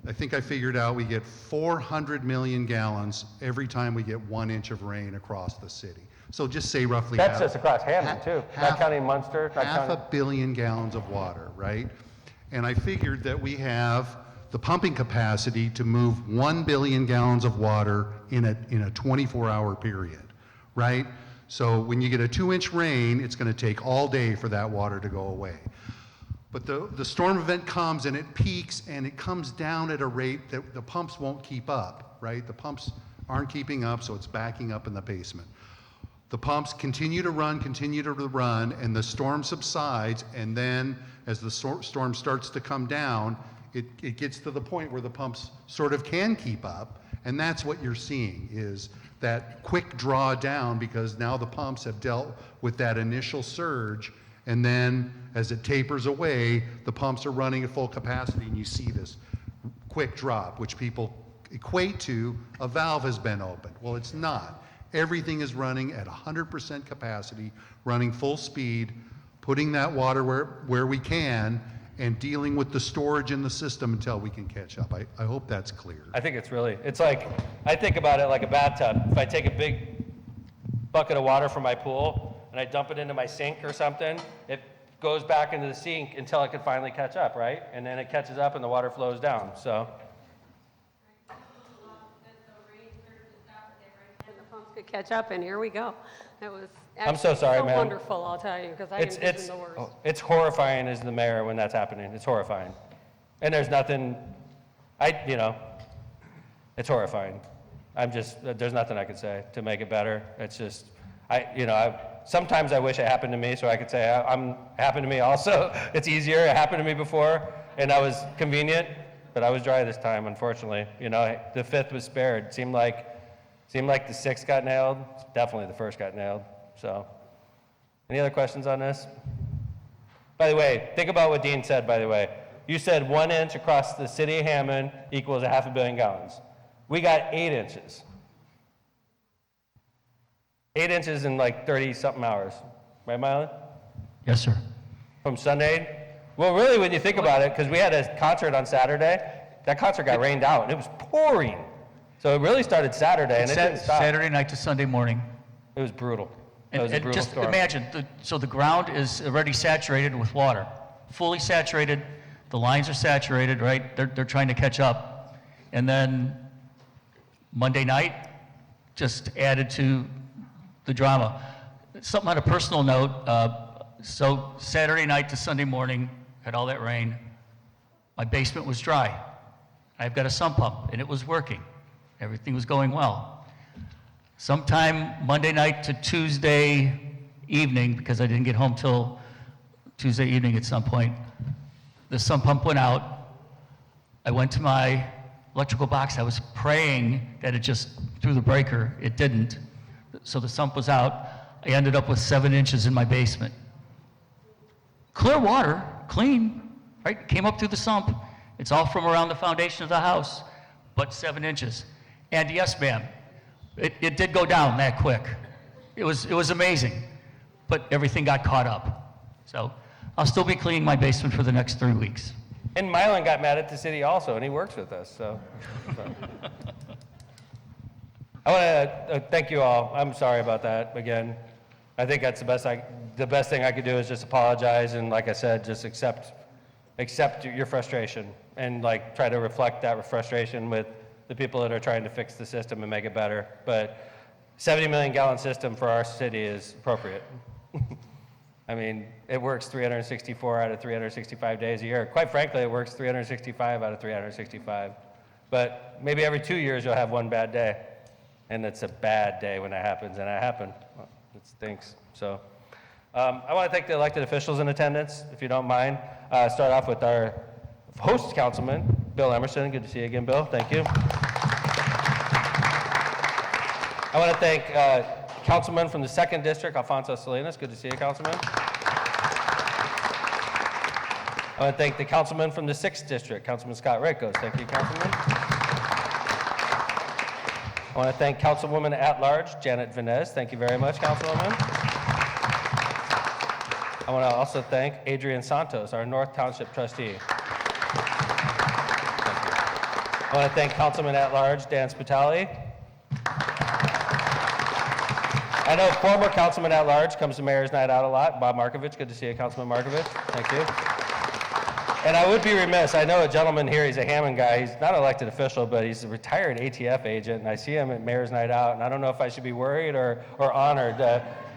I think I figured out, we get 400 million gallons every time we get 1 inch of rain across the city. So just say roughly That's half, just across Hammond, too. Not counting Munster. Not half a counting... billion gallons of water, right? And I figured that we have the pumping capacity to move 1 billion gallons of water in a 24-hour period, right? So when you get a 2-inch rain, it's going to take all day for that water to go away. But the storm event comes and it peaks and it comes down at a rate that the pumps won't keep up, right? The pumps aren't keeping up, so it's backing up in the basement. The pumps continue to run, and the storm subsides, and then as the storm starts to come down, it gets to the point where the pumps sort of can keep up, and that's what you're seeing, is that quick drawdown, because now the pumps have dealt with that initial surge, and then as it tapers away, the pumps are running at full capacity, and you see this quick drop, which people equate to a valve has been opened. Well, it's not. Everything is running at 100% capacity, running full speed, putting that water where we can, and dealing with the storage in the system until we can catch up. I hope that's clear. I think it's like, I think about it like a bathtub. If I take a big bucket of water from my pool and I dump it into my sink or something, it goes back into the sink until it can finally catch up, right? And then it catches up and the water flows down, so. Could catch up, and here we go. That was I'm so sorry, ma'am. wonderful, I'll tell you, because I envisioned the worst. It's horrifying as the mayor when that's happening. It's horrifying. And there's nothing, it's horrifying. There's nothing I could say to make it better. It's just, sometimes I wish it happened to me so I could say, it happened to me also. It's easier. It happened to me before, and I was convenient, but I was dry this time, unfortunately. The 5th was spared. Seemed like the 6th got nailed. Definitely the 1st got nailed. So, any other questions on this? By the way, think about what Dean said, by the way. You said 1 inch across the city of Hammond equals 500 million gallons. We got 8 inches. 8 inches in like 30-something hours. Right, Miley? Yes, sir. From Sunday? Well, really, when you think about it, because we had a concert on Saturday, that concert got rained out, and it was pouring. So it really started Saturday, and it didn't stop. Saturday night to Sunday morning. It was brutal. It And, was a and brutal just storm. imagine, so the ground is already saturated with water, fully saturated. The lines are saturated, right? They're trying to catch up. And then Monday night just added to the drama. Something on a personal note, so Saturday night to Sunday morning, had all that rain. My basement was dry. I've got a sump pump, and it was working. Everything was going well. Sometime Monday night to Tuesday evening, because I didn't get home till Tuesday evening at some point, the sump pump went out. I went to my electrical box. I was praying that it just threw the breaker. It didn't. So the sump was out. I ended up with 7 inches in my basement. Clear water, clean, right? Came up through the sump. It's all from around the foundation of the house, but 7 inches. And yes, ma'am, it did go down that quick. It was amazing, but everything got caught up. So I'll still be cleaning my basement for the next 3 weeks. And Mylan got mad at the city also, and he works with us, so. I want to thank you all. I'm sorry about that again. I think that's the best thing I could do is just apologize, and like I said, just accept your frustration and like try to reflect that frustration with the people that are trying to fix the system and make it better. But 70 million gallon system for our city is appropriate. I mean, it works 364 out of 365 days a year. Quite frankly, it works 365 out of 365. But maybe every 2 years you'll have one bad day. And it's a bad day when that happens, and that happened. It stinks. So I want to thank the elected officials in attendance, if you don't mind. Start off with our host councilman, Bill Emerson. Good to see you again, Bill. Thank you. I want to thank Councilman from the 2nd District, Alfonso Salinas. Good to see you, Councilman. I want to thank the Councilman from the 6th District, Councilman Scott Rakos. Thank you, Councilman. I want to thank Councilwoman at Large, Janet Venez. Thank you very much, Councilwoman. I want to also thank Adrian Santos, our North Township trustee. I want to thank Councilman at Large, Dan Spitali. I know former Councilman at Large comes to Mayor's Night Out a lot. Bob Markovich, good to see you, Councilman Markovich. Thank you. And I would be remiss, I know a gentleman here, he's a Hammond guy. He's not an elected official, but he's a retired ATF agent, and I see him at Mayor's Night Out, and I don't know if I should be worried or honored.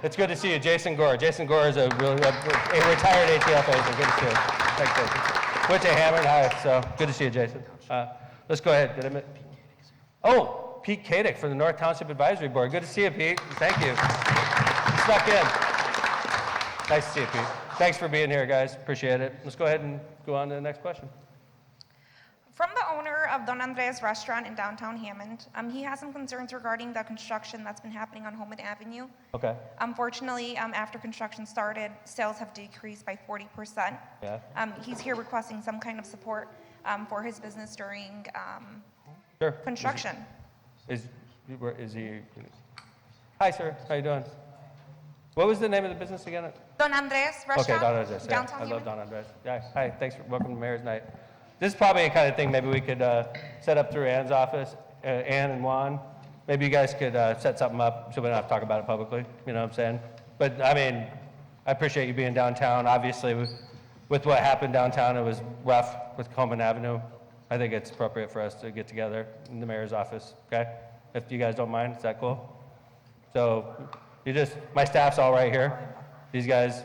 It's good to see you, Jason Gore. Jason Gore is a retired ATF agent. Good to see you. Thanks, Jason. Went to Hammond, hi, so good to see you, Jason. Let's go ahead. Oh, Pete Kadick from the North Township Advisory Board. Good to see you, Pete. Thank you. You snuck in. Nice to see you, Pete. Thanks for being here, guys. Appreciate it. Let's go ahead and go on to the next question. From the owner of Don Andres Restaurant in downtown Hammond, he has some concerns regarding the construction that's been happening on Holman Avenue. Okay. Unfortunately, after construction started, sales have decreased by 40%. Yeah. He's here requesting some kind of support for his business during Sure. construction. Is he? Hi, sir. How you doing? What was the name of the business again? Don Andres Restaurant. Okay, Don Andres. Yeah, Downtown I love Hammond. Don Andres. Yeah. Hi. Thanks for welcome to Mayor's Night. This is probably a kind of thing maybe we could set up through Ann's office, Ann and Juan. Maybe you guys could set something up so we don't have to talk about it publicly. You know what I'm saying? But I mean, I appreciate you being downtown. Obviously, with what happened downtown, it was rough with Coleman Avenue. I think it's appropriate for us to get together in the mayor's office. Okay? If you guys don't mind, is that cool? So my staff's all right here. These guys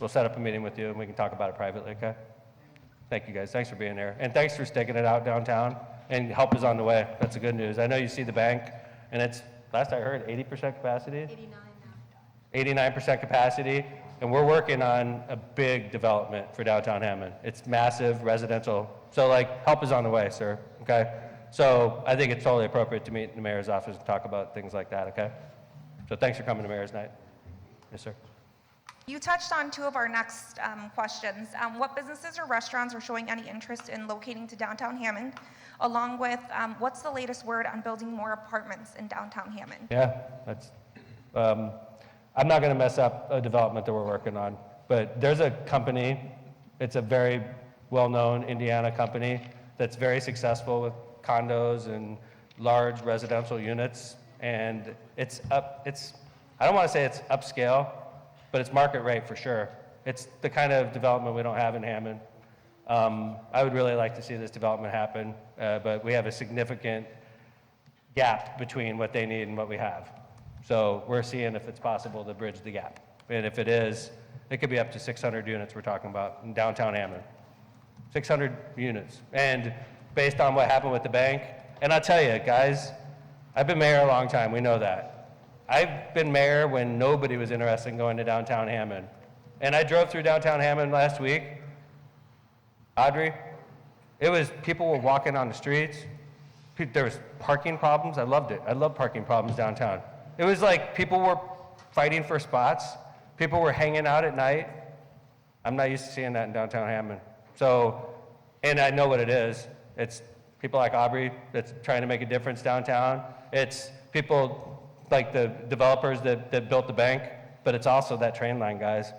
will set up a meeting with you and we can talk about it privately, okay? Thank you guys, thanks for being here. And thanks for staking it out downtown, and help is on the way. That's the good news. I know you see the bank, and it's, last I heard, 80% capacity? 89% capacity, and we're working on a big development for downtown Hammond. It's massive, residential, so help is on the way, sir, okay? So I think it's totally appropriate to meet in the mayor's office and talk about things like that, okay? So thanks for coming to Mayor's Night. Yes, sir. You touched on two of our next questions. What businesses or restaurants are showing any interest in locating to downtown Hammond, along with what's the latest word on building more apartments in downtown Hammond? Yeah, that's, I'm not going to mess up a development that we're working on, but there's a company, it's a very well-known Indiana company that's very successful with condos and large residential units, and I don't want to say it's upscale, but it's market rate for sure. It's the kind of development we don't have in Hammond. I would really like to see this development happen, but we have a significant gap between what they need and what we have. So we're seeing if it's possible to bridge the gap. And if it is, it could be up to 600 units we're talking about in downtown Hammond. 600 units. And based on what happened with the bank, and I'll tell you, guys, I've been mayor a long time, we know that. I've been mayor when nobody was interested in going to downtown Hammond. And I drove through downtown Hammond last week. Audrey, people were walking on the streets. There was parking problems. I loved it. I love parking problems downtown. It was like people were fighting for spots. People were hanging out at night. I'm not used to seeing that in downtown Hammond. So, and I know what it is. It's people like Aubrey that's trying to make a difference downtown. It's people like the developers that built the bank, but it's also that train line, guys.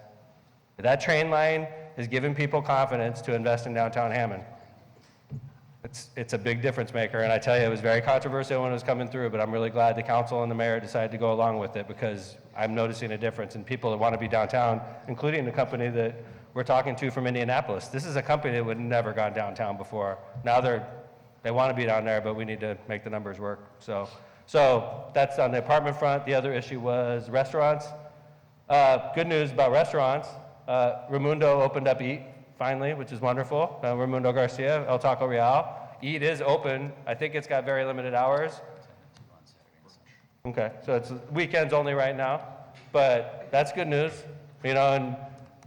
That train line is giving people confidence to invest in downtown Hammond. It's a big difference maker, and I tell you, it was very controversial when it was coming through, but I'm really glad the council and the mayor decided to go along with it because I'm noticing a difference in people that want to be downtown, including the company that we're talking to from Indianapolis. This is a company that would never gone downtown before. Now they want to be down there, but we need to make the numbers work. So that's on the apartment front. The other issue was restaurants. Good news about restaurants. Raimundo opened up Eat finally, which is wonderful. Raimundo Garcia, El Taco Real. Eat is open. I think it's got very limited hours. Okay, so it's weekends only right now. but that's good news, you know, and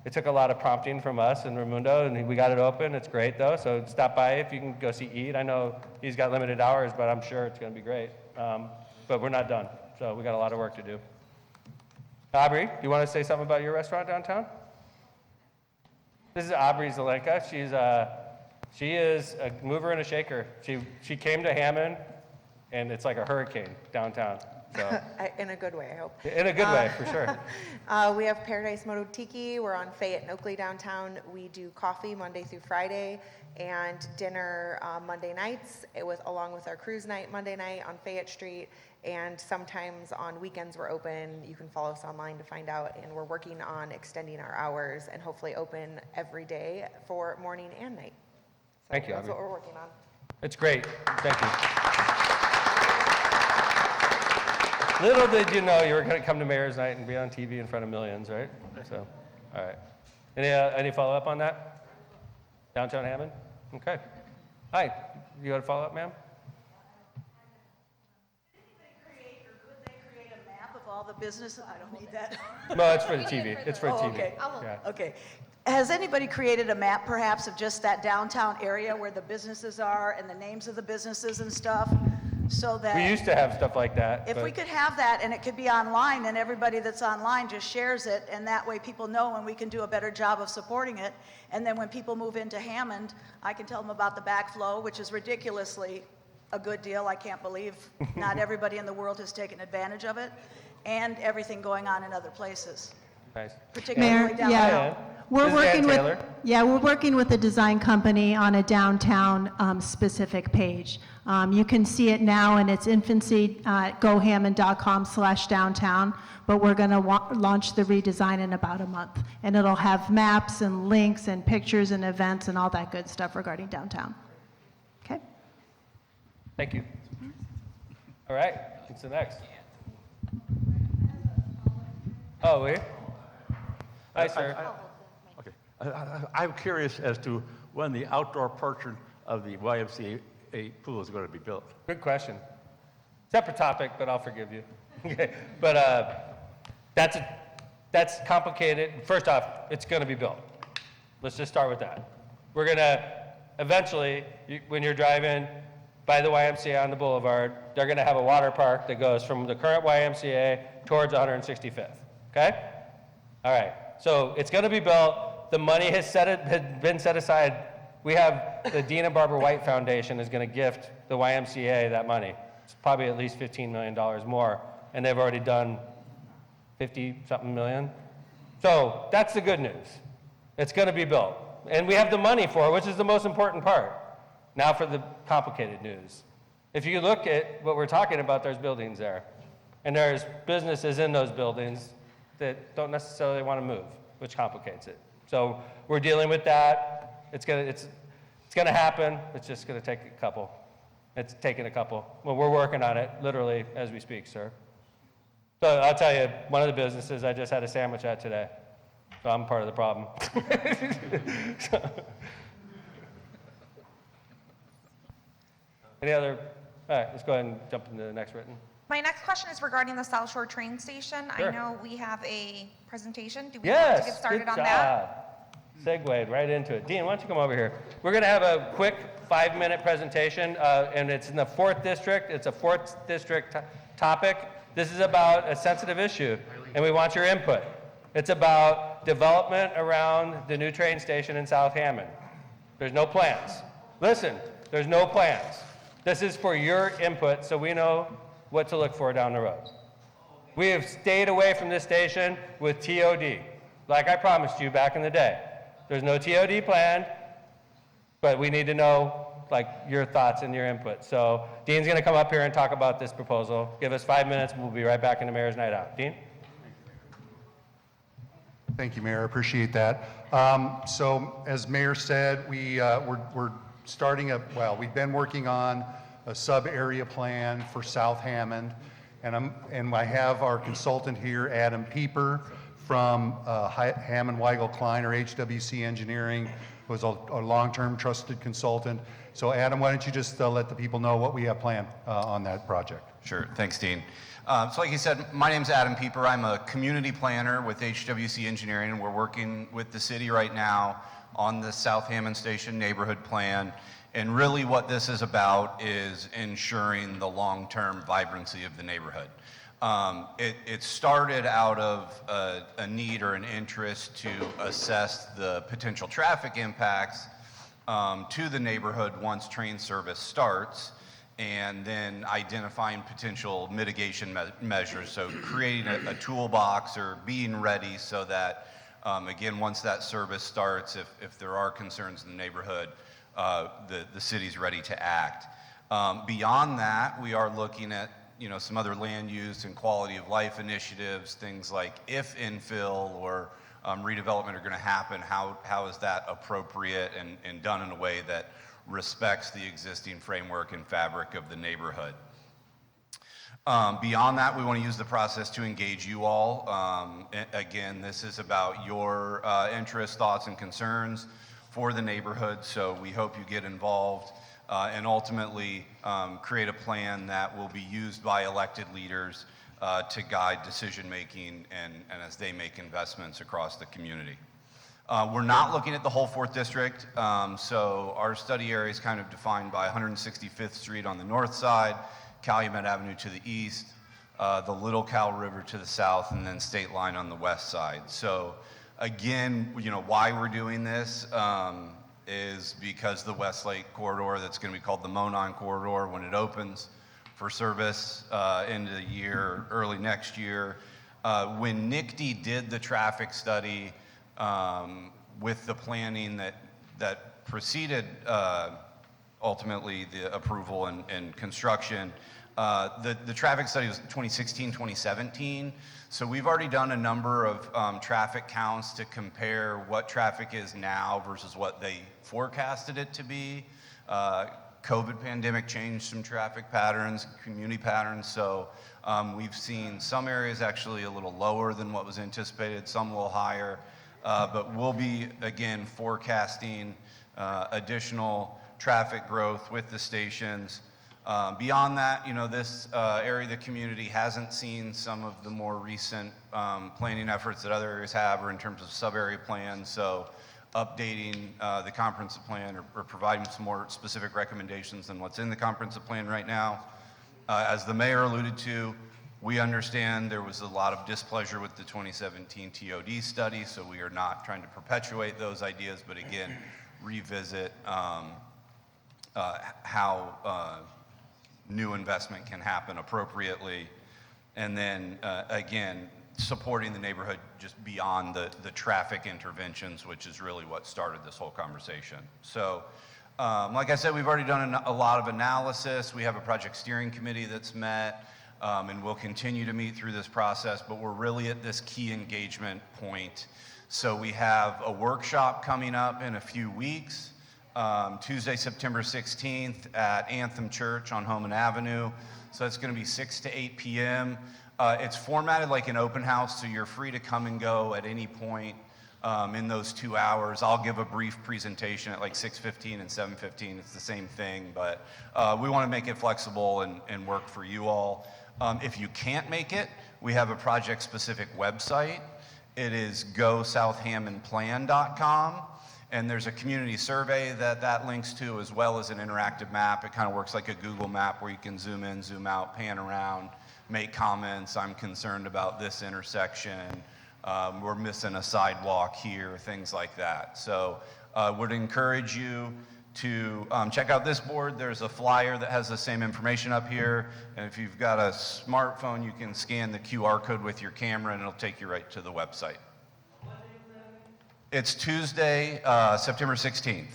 it took a lot of prompting from us and Raimundo, and we got it open. It's great, though, so stop by if you can go see Eat. I know he's got limited hours, but I'm sure it's going to be great. But we're not done, so we got a lot of work to do. Aubrey, do you want to say something about your restaurant downtown? This is Aubrey Zelenka. She is a mover and a shaker. She came to Hammond, and it's like a hurricane downtown. So. In a good way, I hope. In a good way, for sure. We have Paradise Moto Tiki. We're on Fayette and Oakley downtown. We do coffee Monday through Friday and dinner Monday nights, along with our cruise night Monday night on Fayette Street. And sometimes on weekends we're open. You can follow us online to find out. And we're working on extending our hours and hopefully open every day for morning and night. So Thank you, that's Aubrey. what we're working on. It's great. Thank you. Little did you know you were going to come to Mayor's Night and be on TV in front of millions, right? So, all right. Any follow-up on that? Downtown Hammond? Okay. Hi. You got a follow-up, ma'am? All the businesses, I don't need that. No, it's for the TV. It's for Oh, TV. okay. Yeah. Okay. Has anybody created a map perhaps of just that downtown area where the businesses are and the names of the businesses and stuff? So that We used to have stuff like that. if but we could have that and it could be online, then everybody that's online just shares it, and that way people know, and we can do a better job of supporting it. And then when people move into Hammond, I can tell them about the backflow, which is ridiculously a good deal. I can't believe not everybody in the world has taken advantage of it, and everything going on in other places, Nice. particularly downtown. yeah. We're This is Ann working Taylor. we're working with a design company on a downtown specific page. You can see it now in its infancy at gohammond.com/downtown, but we're going to launch the redesign in about a month. And it'll have maps and links and pictures and events and all that good stuff regarding downtown. Okay? Thank you. All right. What's the next? Oh, we? Hi, sir. Okay. I'm curious as to when the outdoor portion of the YMCA pool is going to be built. Good question. Separate topic, but I'll forgive you. Okay. But that's complicated. First off, it's going to be built. Let's just start with that. We're going to eventually, when you're driving by the YMCA on the boulevard, they're going to have a water park that goes from the current YMCA towards 165th. Okay? All right. So it's going to be built. The money has been set aside. We have the Dean and Barbara White Foundation is going to gift the YMCA that money. It's probably at least $15 million more, and they've already done 50-something million. So that's the good news. It's going to be built. And we have the money for it, which is the most important part. Now for the complicated news. If you look at what we're talking about, there's buildings there. And there's businesses in those buildings that don't necessarily want to move, which complicates it. So we're dealing with that. It's gonna happen. It's just gonna take a couple. It's taking a couple. Well, we're working on it, literally, as we speak, sir. So I'll tell you, one of the businesses I just had a sandwich at today. So I'm part of the problem. Any other? All right, let's go ahead and jump into the next written. My next question is regarding the South Shore train station. Sure. I know we have a presentation. Do we want to get started on that? Segued right into it. Dean, why don't you come over here? We're going to have a quick 5-minute presentation, and it's in the 4th District. It's a 4th District topic. This is about a sensitive issue, and we want your input. It's about development around the new train station in South Hammond. There's no plans. Listen, there's no plans. This is for your input so we know what to look for down the road. We have stayed away from this station with TOD, like I promised you back in the day. There's no TOD planned, but we need to know your thoughts and your input. So Dean's going to come up here and talk about this proposal. Give us 5 minutes, and we'll be right back into Mayor's Night Out. Dean? Thank you, Mayor. I appreciate that. So as Mayor said, we're starting we've been working on a sub-area plan for South Hammond, and I have our consultant here, Adam Pieper, from Hammond Weigel Klein, or HWC Engineering, who's a long-term trusted consultant. So Adam, why don't you just let the people know what we have planned on that project? Sure, thanks, Dean. So like you said, my name's Adam Pieper. I'm a community planner with HWC Engineering, and we're working with the city right now on the South Hammond Station neighborhood plan. And really what this is about is ensuring the long-term vibrancy of the neighborhood. It started out of a need or an interest to assess the potential traffic impacts to the neighborhood once train service starts, and then identifying potential mitigation measures. So creating a toolbox or being ready so that, again, once that service starts, if there are concerns in the neighborhood, the city's ready to act. Beyond that, we are looking at some other land use and quality of life initiatives, things like if infill or redevelopment are going to happen, how is that appropriate and done in a way that respects the existing framework and fabric of the neighborhood. Beyond that, we want to use the process to engage you all. Again, this is about your interests, thoughts, and concerns for the neighborhood, so we hope you get involved and ultimately create a plan that will be used by elected leaders to guide decision-making and as they make investments across the community. We're not looking at the whole 4th District, so our study area is kind of defined by 165th Street on the north side, Calumet Avenue to the east, the Little Cal River to the south, and then State Line on the west side. So again, why we're doing this is because the Westlake Corridor, that's going to be called the Monon Corridor when it opens for service end of the year, early next year. When NICD did the traffic study with the planning that preceded ultimately the approval and construction, the traffic study was 2016, 2017. So we've already done a number of traffic counts to compare what traffic is now versus what they forecasted it to be. COVID pandemic changed some traffic patterns, community patterns, so we've seen some areas actually a little lower than what was anticipated, some a little higher, but we'll be, again, forecasting additional traffic growth with the stations. Beyond that, this area of the community hasn't seen some of the more recent planning efforts that other areas have, or in terms of sub-area plans, so updating the comprehensive plan or providing some more specific recommendations than what's in the comprehensive plan right now. As the mayor alluded to, we understand there was a lot of displeasure with the 2017 TOD study, so we are not trying to perpetuate those ideas, but again, revisit how new investment can happen appropriately. And then, again, supporting the neighborhood just beyond the traffic interventions, which is really what started this whole conversation. So, like I said, we've already done a lot of analysis. We have a project steering committee that's met, and we'll continue to meet through this process, but we're really at this key engagement point. So we have a workshop coming up in a few weeks, Tuesday, September 16th at Anthem Church on Homan Avenue. So it's going to be 6 to 8 p.m. It's formatted like an open house, so you're free to come and go at any point in those 2 hours. I'll give a brief presentation at like 6:15 and 7:15. It's the same thing, but we want to make it flexible and work for you all. If you can't make it, we have a project-specific website. It is GoSouthHammondPlan.com. And there's a community survey that links to, as well as an interactive map. It kind of works like a Google map where you can zoom in, zoom out, pan around, make comments. I'm concerned about this intersection. We're missing a sidewalk here, things like that. So would encourage you to check out this board. There's a flyer that has the same information up here. And if you've got a smartphone, you can scan the QR code with your camera and it'll take you right to the website. It's Tuesday, September 16th.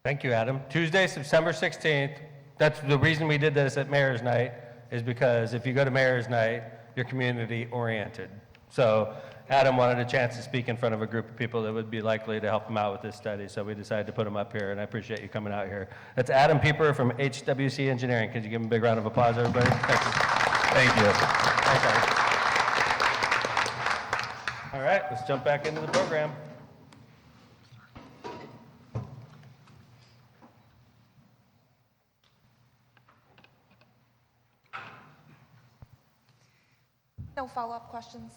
Thank you, Adam. Tuesday, September 16th. That's the reason we did this at Mayor's Night, is because if you go to Mayor's Night, you're community oriented. So Adam wanted a chance to speak in front of a group of people that would be likely to help him out with this study, so we decided to put him up here, and I appreciate you coming out here. That's Adam Pieper from HWC Engineering. Could you give him a big round of applause, everybody? Thank you. Thank you. Thanks, Adam. All right, let's jump back into the program. No follow-up questions?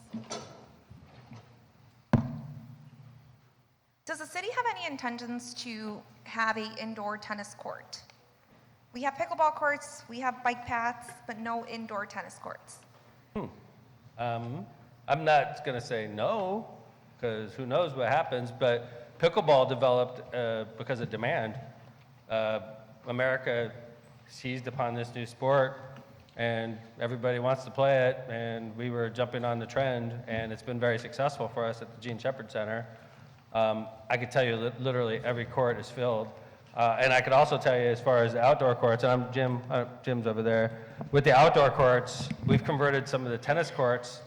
Does the city have any intentions to have an indoor tennis court? We have pickleball courts, we have bike paths, but no indoor tennis courts. I'm not going to say no, because who knows what happens, but pickleball developed because of demand. America seized upon this new sport, and everybody wants to play it, and we were jumping on the trend, and it's been very successful for us at the Gene Shepherd Center. I could tell you literally every court is filled. And I could also tell you as far as the outdoor courts, and Jim's over there, with the outdoor courts, we've converted some of the tennis courts.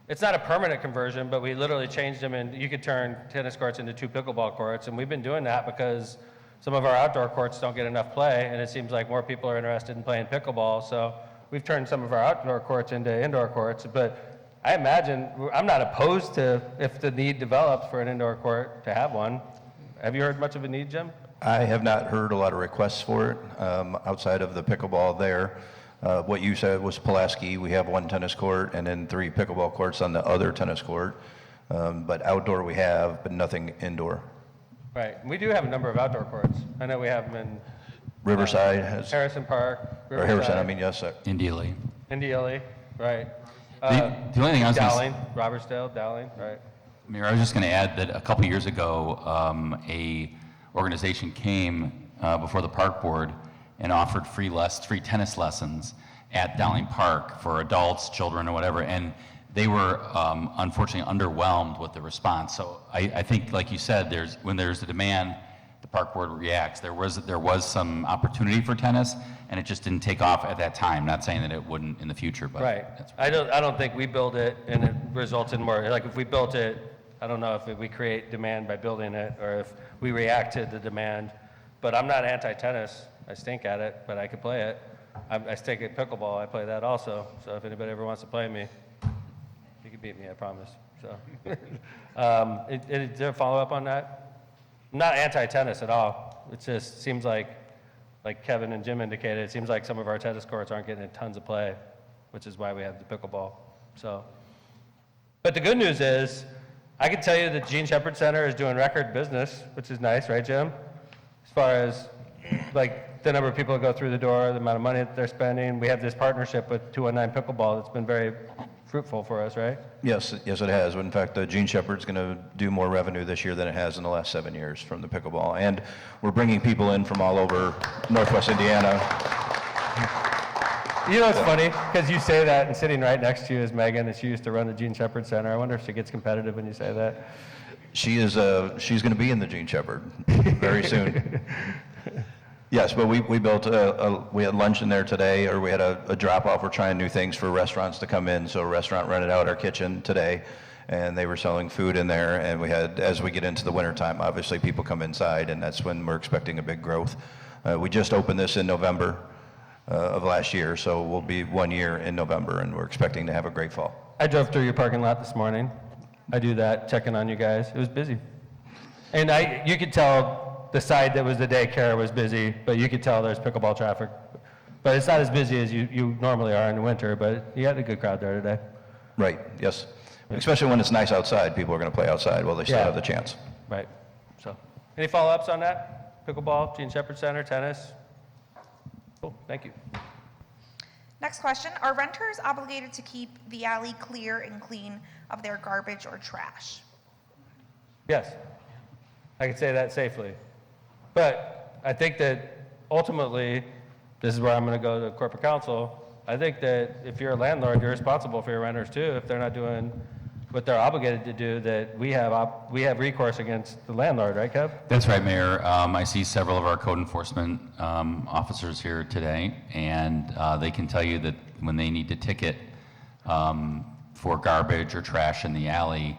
It's not a permanent conversion, but we literally changed them, and you could turn tennis courts into 2 pickleball courts, and we've been doing that because some of our outdoor courts don't get enough play, and it seems like more people are interested in playing pickleball, so we've turned some of our outdoor courts into indoor courts, but I imagine, I'm not opposed to, if the need develops for an indoor court, to have one. Have you heard much of a need, Jim? I have not heard a lot of requests for it outside of the pickleball there. What you said was Pulaski. We have 1 tennis court and then 3 pickleball courts on the other tennis court. But outdoor we have, but nothing indoor. Right. We do have a number of outdoor courts. I know we have them in Riverside has. Harrison Park. Or Harrison, I mean, yes. India India, right. The only thing I was gonna Dowling, Robertsdale, Dowling, right. Mayor, I was just going to add that a couple years ago, a organization came before the park board and offered free tennis lessons at Dowling Park for adults, children, or whatever, and they were unfortunately underwhelmed with the response. So I think, like you said, when there's a demand, the park board reacts. There was some opportunity for tennis, and it just didn't take off at that time. Not saying that it wouldn't in the future, but right. I don't think we build it and it results in more. Like if we built it, I don't know if we create demand by building it or if we react to the demand. But I'm not anti-tennis. I stink at it, but I can play it. I stink at pickleball. I play that also. So if anybody ever wants to play me, you can beat me, I promise. So, is there a follow-up on that? I'm not anti-tennis at all. It just seems like Kevin and Jim indicated, it seems like some of our tennis courts aren't getting tons of play, which is why we have the pickleball. So, but the good news is, I can tell you that Gene Shepherd Center is doing record business, which is nice, right, Jim? As far as like the number of people that go through the door, the amount of money that they're spending. We have this partnership with 219 Pickleball that's been very fruitful for us, right? Yes, it has. In fact, Gene Shepherd's going to do more revenue this year than it has in the last 7 years from the pickleball. And we're bringing people in from all over Northwest Indiana. You know, it's funny, because you say that, and sitting right next to you is Megan, and she used to run the Gene Shepherd Center. I wonder if she gets competitive when you say that. She's going to be in the Gene Shepherd very soon. Yes, but we built we had lunch in there today, or we had a drop-off. We're trying new things for restaurants to come in. So a restaurant rented out our kitchen today, and they were selling food in there. And we had, as we get into the wintertime, obviously people come inside, and that's when we're expecting a big growth. We just opened this in November of last year, so we'll be 1 year in November, and we're expecting to have a great fall. I drove through your parking lot this morning. I do that, checking on you guys. It was busy. And you could tell the side that was the daycare was busy, but you could tell there's pickleball traffic. But it's not as busy as you normally are in the winter, but you had a good crowd there today. Right, yes. Especially when it's nice outside, people are going to play outside while they still have the chance. Right. So, any follow-ups on that? Pickleball, Gene Shepherd Center, tennis? Cool, thank you. Next question, are renters obligated to keep the alley clear and clean of their garbage or trash? Yes, I can say that safely. But I think that ultimately, this is where I'm going to go to corporate counsel. I think that if you're a landlord, you're responsible for your renters too. If they're not doing what they're obligated to do, that we have recourse against the landlord, right, Kev? That's right, Mayor. I see several of our code enforcement officers here today, and they can tell you that when they need to ticket for garbage or trash in the alley,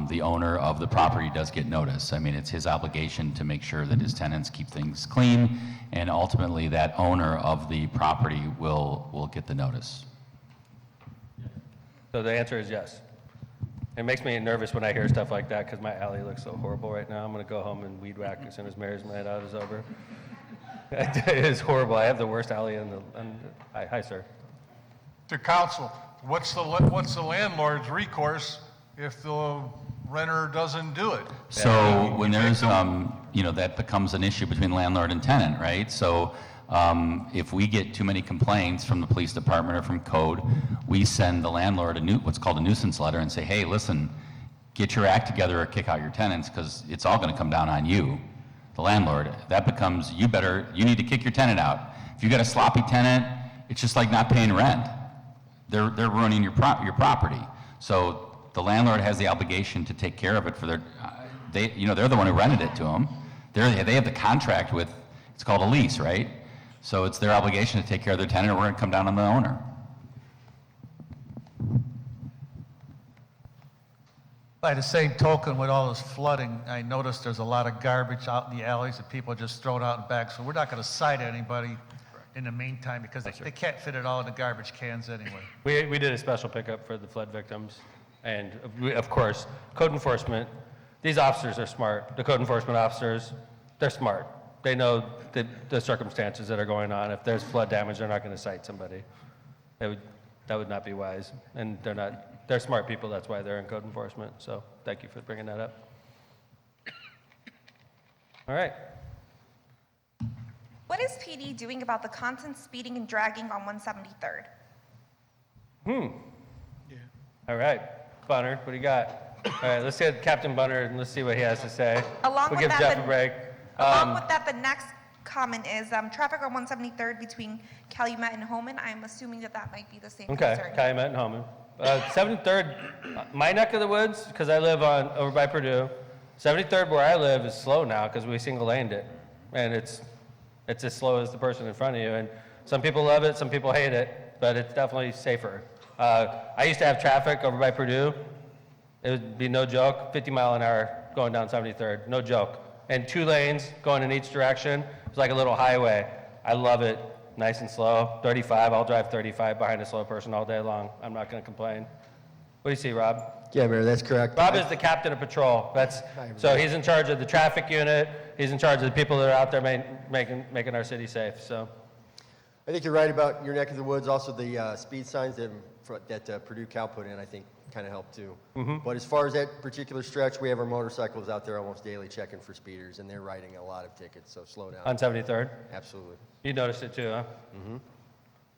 the owner of the property does get notice. I mean, it's his obligation to make sure that his tenants keep things clean, and ultimately that owner of the property will get the notice. So the answer is yes. It makes me nervous when I hear stuff like that because my alley looks so horrible right now. I'm going to go home and weed whack as soon as Mayor's night out is over. It is horrible. I have the worst alley in the. Hi, sir. To council, what's the landlord's recourse if the renter doesn't do it? So when there's, that becomes an issue between landlord and tenant, right? So if we get too many complaints from the police department or from code, we send the landlord what's called a nuisance letter and say, hey, listen, get your act together or kick out your tenants because it's all going to come down on you, the landlord. That becomes, you need to kick your tenant out. If you got a sloppy tenant, it's just like not paying rent. They're ruining your property. So the landlord has the obligation to take care of it for their, they're the one who rented it to them. They have the contract with, it's called a lease, right? So it's their obligation to take care of their tenant, or we're going to come down on the owner. By the same token, with all this flooding, I noticed there's a lot of garbage out in the alleys that people just throw it out in the back. So we're not going to cite anybody in the meantime because they can't fit it all in the garbage cans anyway. We did a special pickup for the flood victims. And of course, code enforcement, these officers are smart. The code enforcement officers, they're smart. They know the circumstances that are going on. If there's flood damage, they're not going to cite somebody. That would not be wise. And they're smart people. That's why they're in code enforcement. So thank you for bringing that up. All right. What is PD doing about the constant speeding and dragging on 173rd? All right. Bunner, what do you got? All right, let's get Captain Bunner and let's see what he has to say. Along We'll with give that, Jeff a break. Along with that, the next comment is traffic on 173rd between Calumet and Homan. I'm assuming that might be the same Okay, concern. Calumet and Homan. 73rd, my neck of the woods, because I live over by Purdue. 73rd where I live is slow now because we single laned it. And it's as slow as the person in front of you. And some people love it, some people hate it, but it's definitely safer. I used to have traffic over by Purdue. It would be no joke, 50 mile an hour going down 73rd, no joke. And 2 lanes going in each direction. It's like a little highway. I love it, nice and slow. 35, I'll drive 35 behind a slow person all day long. I'm not going to complain. What do you see, Rob? Yeah, Mayor, that's correct. Rob is the captain of patrol. So he's in charge of the traffic unit. He's in charge of the people that are out there making our city safe. So I think you're right about your neck of the woods. Also, the speed signs that Purdue Cal put in, I think, kind of helped too. But as far as that particular stretch, we have our motorcycles out there almost daily checking for speeders, and they're writing a lot of tickets, so slow down. on 73rd? Absolutely. You noticed it too, huh?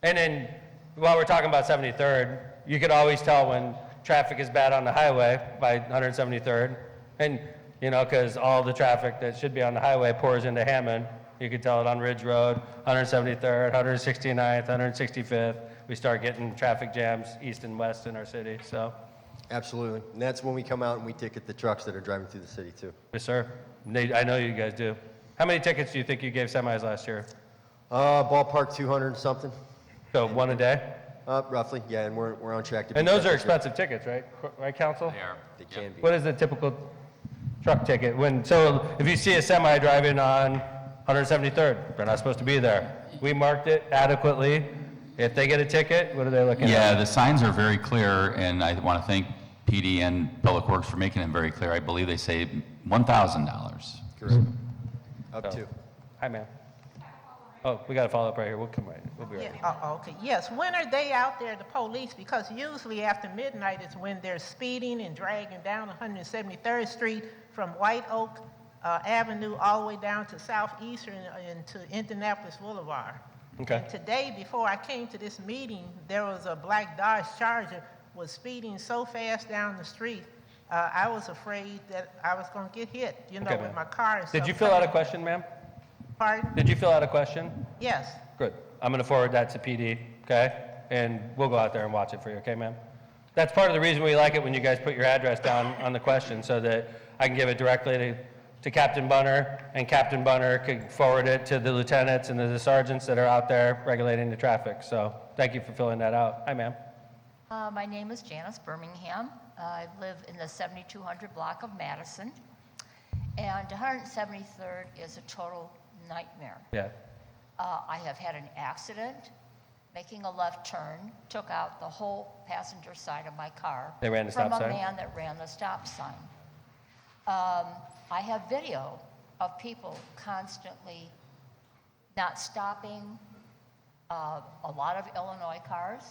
And then while we're talking about 73rd, you could always tell when traffic is bad on the highway by 173rd. And, because all the traffic that should be on the highway pours into Hammond. You could tell it on Ridge Road, 173rd, 169th, 165th. We start getting traffic jams east and west in our city, so. Absolutely. And that's when we come out and we ticket the trucks that are driving through the city too. Yes, sir. I know you guys do. How many tickets do you think you gave semis last year? Ballpark 200 and something. So one a day? Roughly, yeah, and we're on track to And beat those that are this year. expensive tickets, right? Right, council? They are. They can be. What is the typical truck ticket? So if you see a semi driving on 173rd, they're not supposed to be there. We marked it adequately. If they get a ticket, what are they looking at? Yeah, the signs are very clear, and I want to thank PD and Public Works for making them very clear. I believe they say $1,000. Correct. Up to. Hi, ma'am. Oh, we got to follow up right here. We'll come right. We'll be right. Okay. Yes. When are they out there, the police? Because usually after midnight is when they're speeding and dragging down 173rd Street from White Oak Avenue all the way down to Southeastern and to Indianapolis Boulevard. Okay. And today, before I came to this meeting, there was a black Dodge Charger was speeding so fast down the street. I was afraid that I was going to get hit, Okay, with ma'am. my car. And Did stuff you fill out a coming. question, ma'am? Pardon? Did you fill out a question? Yes. Good. I'm going to forward that to PD, okay? And we'll go out there and watch it for you, okay, ma'am? That's part of the reason we like it when you guys put your address down on the question so that I can give it directly to Captain Bunner, and Captain Bunner could forward it to the lieutenants and the sergeants that are out there regulating the traffic. So thank you for filling that out. Hi, ma'am. My name is Janice Birmingham. I live in the 7200 block of Madison. And 173rd is a total nightmare. Yeah. I have had an accident making a left turn, took out the whole passenger side of my car. They ran the stop From sign? a man that ran the stop sign. I have video of people constantly not stopping, a lot of Illinois cars.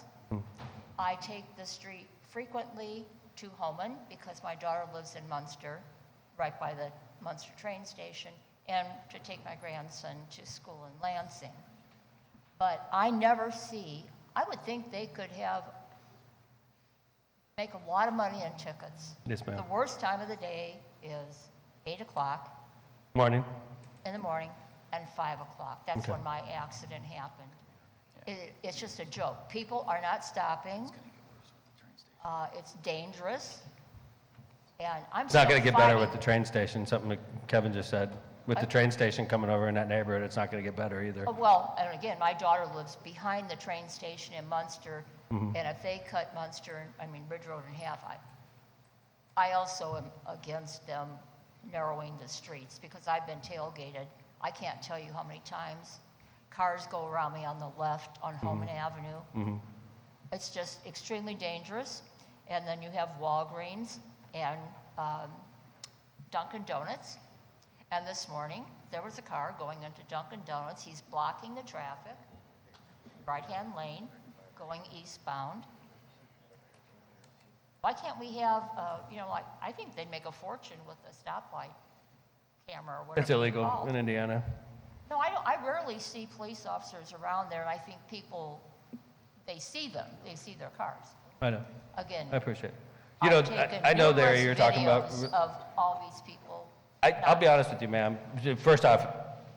I take the street frequently to Homan because my daughter lives in Munster, right by the Munster train station, and to take my grandson to school in Lansing. But I never see, I would think they could make a lot of money in tickets. Yes, ma'am. The worst time of the day is 8 o'clock Morning. in the morning and 5 o'clock. That's Okay. when my accident happened. It's just a joke. People are not stopping. It's dangerous. And I'm It's not still going to get better fighting. with the train station, something that Kevin just said. With the train station coming over in that neighborhood, it's not going to get better either. Oh, well, and again, my daughter lives behind the train station in Munster, Mhm. and if they cut Munster, Ridge Road in half, I also am against them narrowing the streets, because I've been tailgated. I can't tell you how many times cars go around me on the left on Homan Avenue. Mhm. It's just extremely dangerous. And then you have Walgreens and Dunkin' Donuts. And this morning, there was a car going into Dunkin' Donuts. He's blocking the traffic, right-hand lane, going eastbound. Why can't we have, I think they'd make a fortune with a stoplight camera or whatever. It's illegal call it. in Indiana. No, I rarely see police officers around there, and I think people, they see them, they see their cars. I know. Again, I appreciate it. I've taken I know there numerous you're talking about. videos of all these people. I'll be honest with you, ma'am. First off,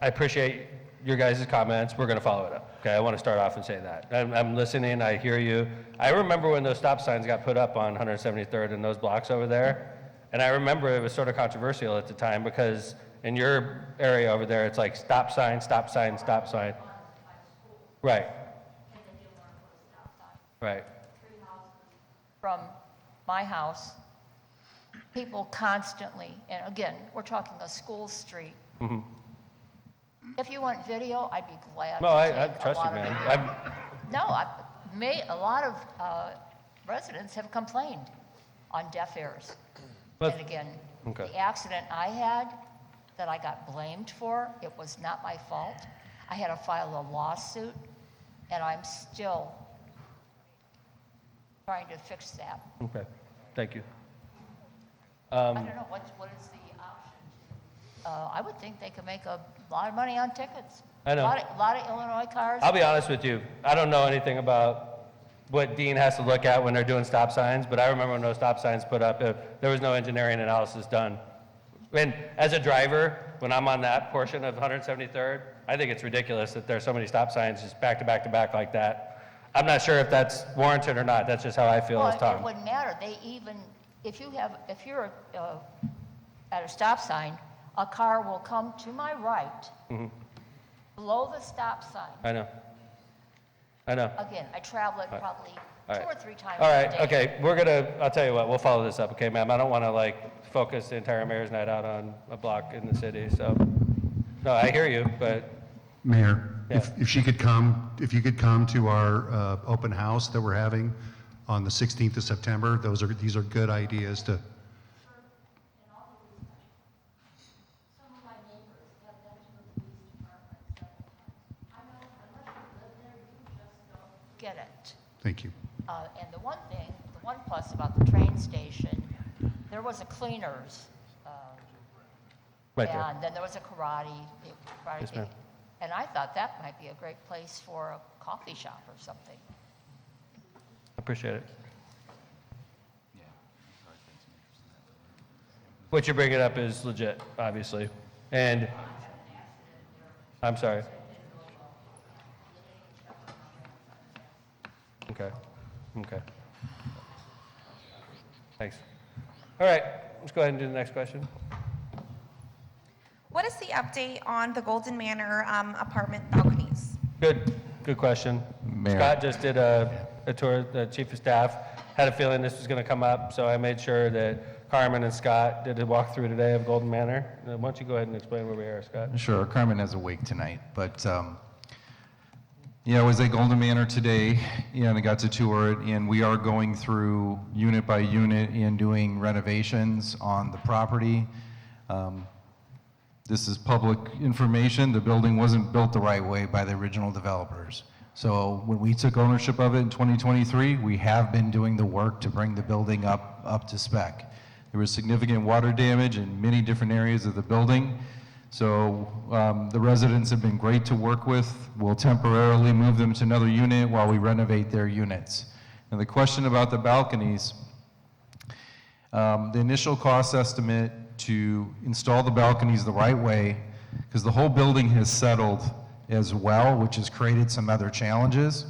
I appreciate your guys' comments. We're going to follow it up. Okay, I want to start off and say that. I'm listening. I hear you. I remember when those stop signs got put up on 173rd in those blocks over there. And I remember it was sort of controversial at the time because in your area over there, it's like stop sign, stop sign, stop sign. Right. Right. From my house, people constantly, and again, we're talking a school street. Mhm. If you want video, I'd be glad No, to I take a trust you, lot of man. video. No, a lot of residents have complained on deaf ears. But- And again, Okay. the accident I had that I got blamed for, it was not my fault. I had to file a lawsuit, and I'm still trying to fix that. Okay. Thank you. I don't know, what is the option? I would think they could make a lot of money on tickets. I know. A lot of Illinois cars. I'll be honest with you. I don't know anything about what Dean has to look at when they're doing stop signs, but I remember when those stop signs put up, there was no engineering analysis done. And as a driver, when I'm on that portion of 173rd, I think it's ridiculous that there's so many stop signs just back to back to back like that. I'm not sure if that's warranted or not. That's just how I feel Well, as Tom. it wouldn't matter. If you're at a stop sign, a car will come to my right, Mhm. below the stop sign. I know. I know. Again, I travel it All right. probably All 2 right. or 3 times All a right, day. okay, I'll tell you what, we'll follow this up, okay, ma'am? I don't want to focus the entire mayor's night out on a block in the city, so, no, I hear you, but, Mayor, Yeah. if you could come to our open house that we're having on the 16th of September, these are good ideas to. Get it. Thank you. And the one plus about the train station, there was a cleaners. Right there. And then there was a karate Yes, ma'am. And I thought that might be a great place for a coffee shop or something. appreciate it. What you're bringing up is legit, obviously, and, I'm sorry. Okay, okay. Thanks. All right, let's go ahead and do the next question. What is the update on the Golden Manor apartment balconies? Good question. Mayor. Scott just did a tour, the chief of staff, had a feeling this was gonna come up, so I made sure that Carmen and Scott did a walkthrough today of Golden Manor. Why don't you go ahead and explain where we are, Scott? Sure, Carmen has a wake tonight, but Yeah, I was at Golden Manor today, and I got to tour it, and we are going through unit by unit and doing renovations on the property. This is public information. The building wasn't built the right way by the original developers. So when we took ownership of it in 2023, we have been doing the work to bring the building up to spec. There was significant water damage in many different areas of the building. So the residents have been great to work with. We'll temporarily move them to another unit while we renovate their units. Now the question about the balconies, the initial cost estimate to install the balconies the right way, because the whole building has settled as well, which has created some other challenges,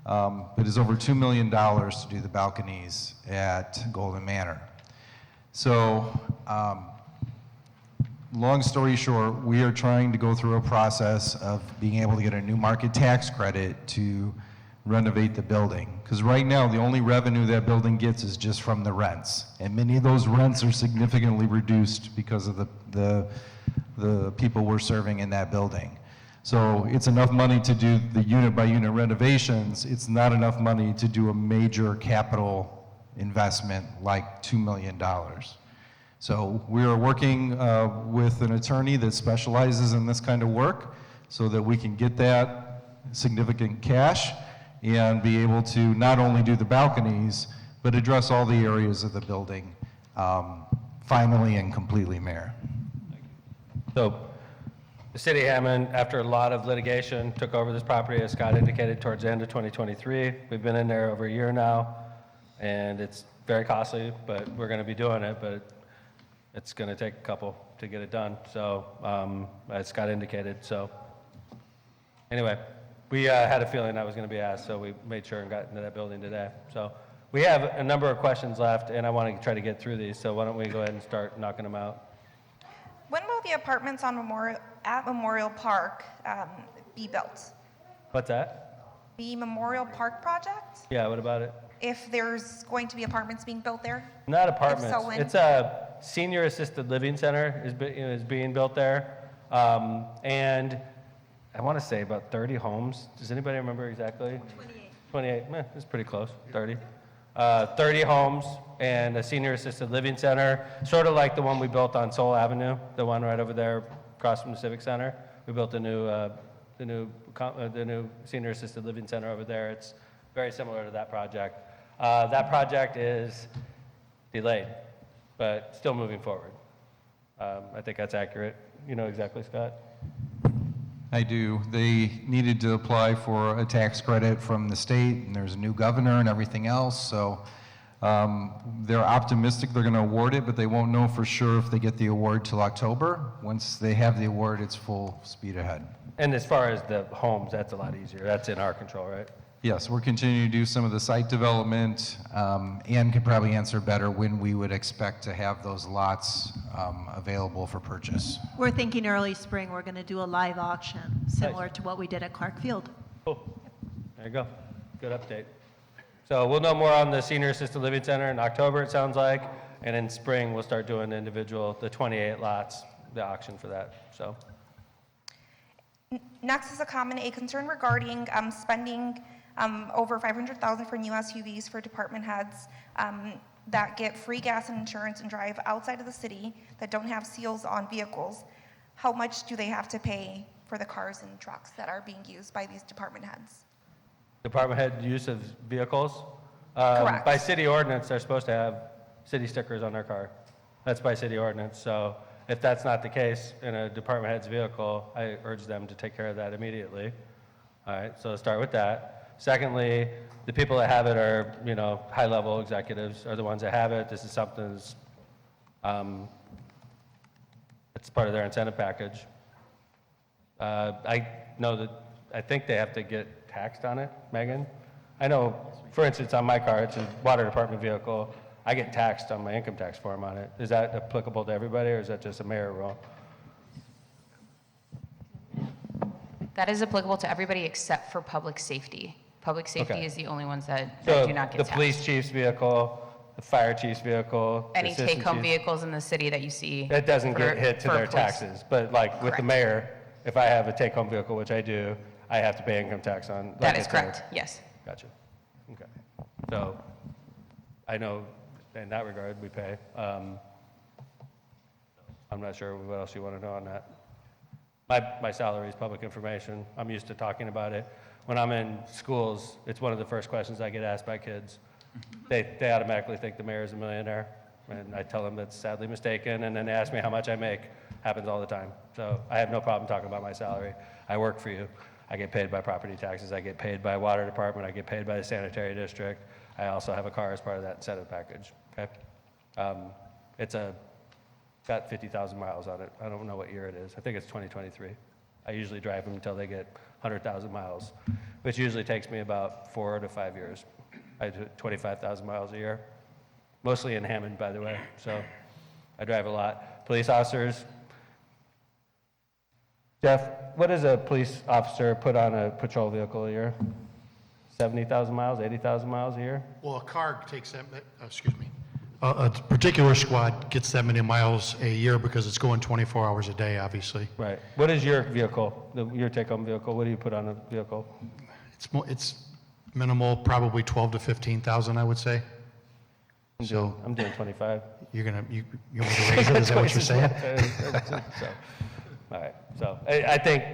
but is over $2 million to do the balconies at Golden Manor. So, long story short, we are trying to go through a process of being able to get a new market tax credit to renovate the building. Because right now, the only revenue that building gets is just from the rents. And many of those rents are significantly reduced because of the people we're serving in that building. So it's enough money to do the unit by unit renovations. It's not enough money to do a major capital investment like $2 million. So we are working with an attorney that specializes in this kind of work so that we can get that significant cash and be able to not only do the balconies, but address all the areas of the building finally and completely, Mayor. So the city of Hammond, after a lot of litigation, took over this property, as Scott indicated, towards the end of 2023. We've been in there over a year now, and it's very costly, but we're going to be doing it, but it's going to take a couple to get it done, so as Scott indicated. So anyway, we had a feeling that was going to be asked, so we made sure and got into that building today. So we have a number of questions left, and I want to try to get through these, so why don't we go ahead and start knocking them out. When will the apartments on Memorial Park be built? What's that? The Memorial Park project? Yeah, what about it? If there's going to be apartments being built there? Not apartments. If so, when? It's a senior assisted living center is being built there. And I want to say about 30 homes. Does anybody remember exactly? 28. It's pretty close, 30. 30 homes and a senior assisted living center, sort of like the one we built on Soul Avenue, the one right over there across from the Civic Center. We built the new senior assisted living center over there. It's very similar to that project. That project is delayed, but still moving forward. I think that's accurate. You know exactly, Scott? I do. They needed to apply for a tax credit from the state, and there's a new governor and everything else, so they're optimistic they're going to award it, but they won't know for sure if they get the award till October. Once they have the award, it's full speed ahead. And as far as the homes, that's a lot easier. That's in our control, right? Yes, we're continuing to do some of the site development. Ann could probably answer better when we would expect to have those lots available for purchase. We're thinking early spring, we're going to do a live auction, similar to what we did at Clark Field. Cool. There you go. Good update. So we'll know more on the Senior Assisted Living Center in October, it sounds like, and in spring, we'll start doing the 28 lots, the auction for that, so. Next is a concern regarding spending over $500,000 for new SUVs for department heads that get free gas and insurance and drive outside of the city that don't have seals on vehicles. How much do they have to pay for the cars and trucks that are being used by these department heads? Department head use of vehicles? Correct. By city ordinance, they're supposed to have city stickers on their car. That's by city ordinance, so if that's not the case in a department head's vehicle, I urge them to take care of that immediately. All right, so let's start with that. Secondly, the people that have it are, high-level executives are the ones that have it. This is something that's it's part of their incentive package. I know that, I think they have to get taxed on it, Megan. I know, for instance, on my car, it's a water department vehicle. I get taxed on my income tax form on it. Is that applicable to everybody, or is that just a mayor rule? That is applicable to everybody except for public safety. Public safety Okay. is the only ones that So do not get the taxed. police chief's vehicle, the fire chief's vehicle, the Any assistant take-home chief's- vehicles in the city that you see. That doesn't for- get hit to for their police. taxes, but like with the Correct. mayor, if I have a take-home vehicle, which I do, I have to pay income tax on. That like is it's correct, yes. Gotcha. Okay. So I know in that regard, we pay. I'm not sure what else you want to know on that. My salary is public information. I'm used to talking about it. When I'm in schools, it's one of the first questions I get asked by kids. They automatically think the mayor is a millionaire, and I tell them that's sadly mistaken, and then they ask me how much I make. Happens all the time. So I have no problem talking about my salary. I work for you. I get paid by property taxes. I get paid by water department. I get paid by the sanitary district. I also have a car as part of that incentive package, okay? It's got 50,000 miles on it. I don't know what year it is. I think it's 2023. I usually drive them until they get 100,000 miles, which usually takes me about 4 to 5 years. I do 25,000 miles a year, mostly in Hammond, by the way, so I drive a lot. Police officers. Jeff, what does a police officer put on a patrol vehicle a year? 70,000 miles, 80,000 miles a year? Well, a car takes that, a particular squad gets that many miles a year because it's going 24 hours a day, obviously. Right. What is your vehicle, your take-home vehicle? What do you put on a vehicle? It's minimal, probably 12 to 15,000, I would say. I'm doing 25. You want me to raise it? Is that what you're saying? So, all right. So I think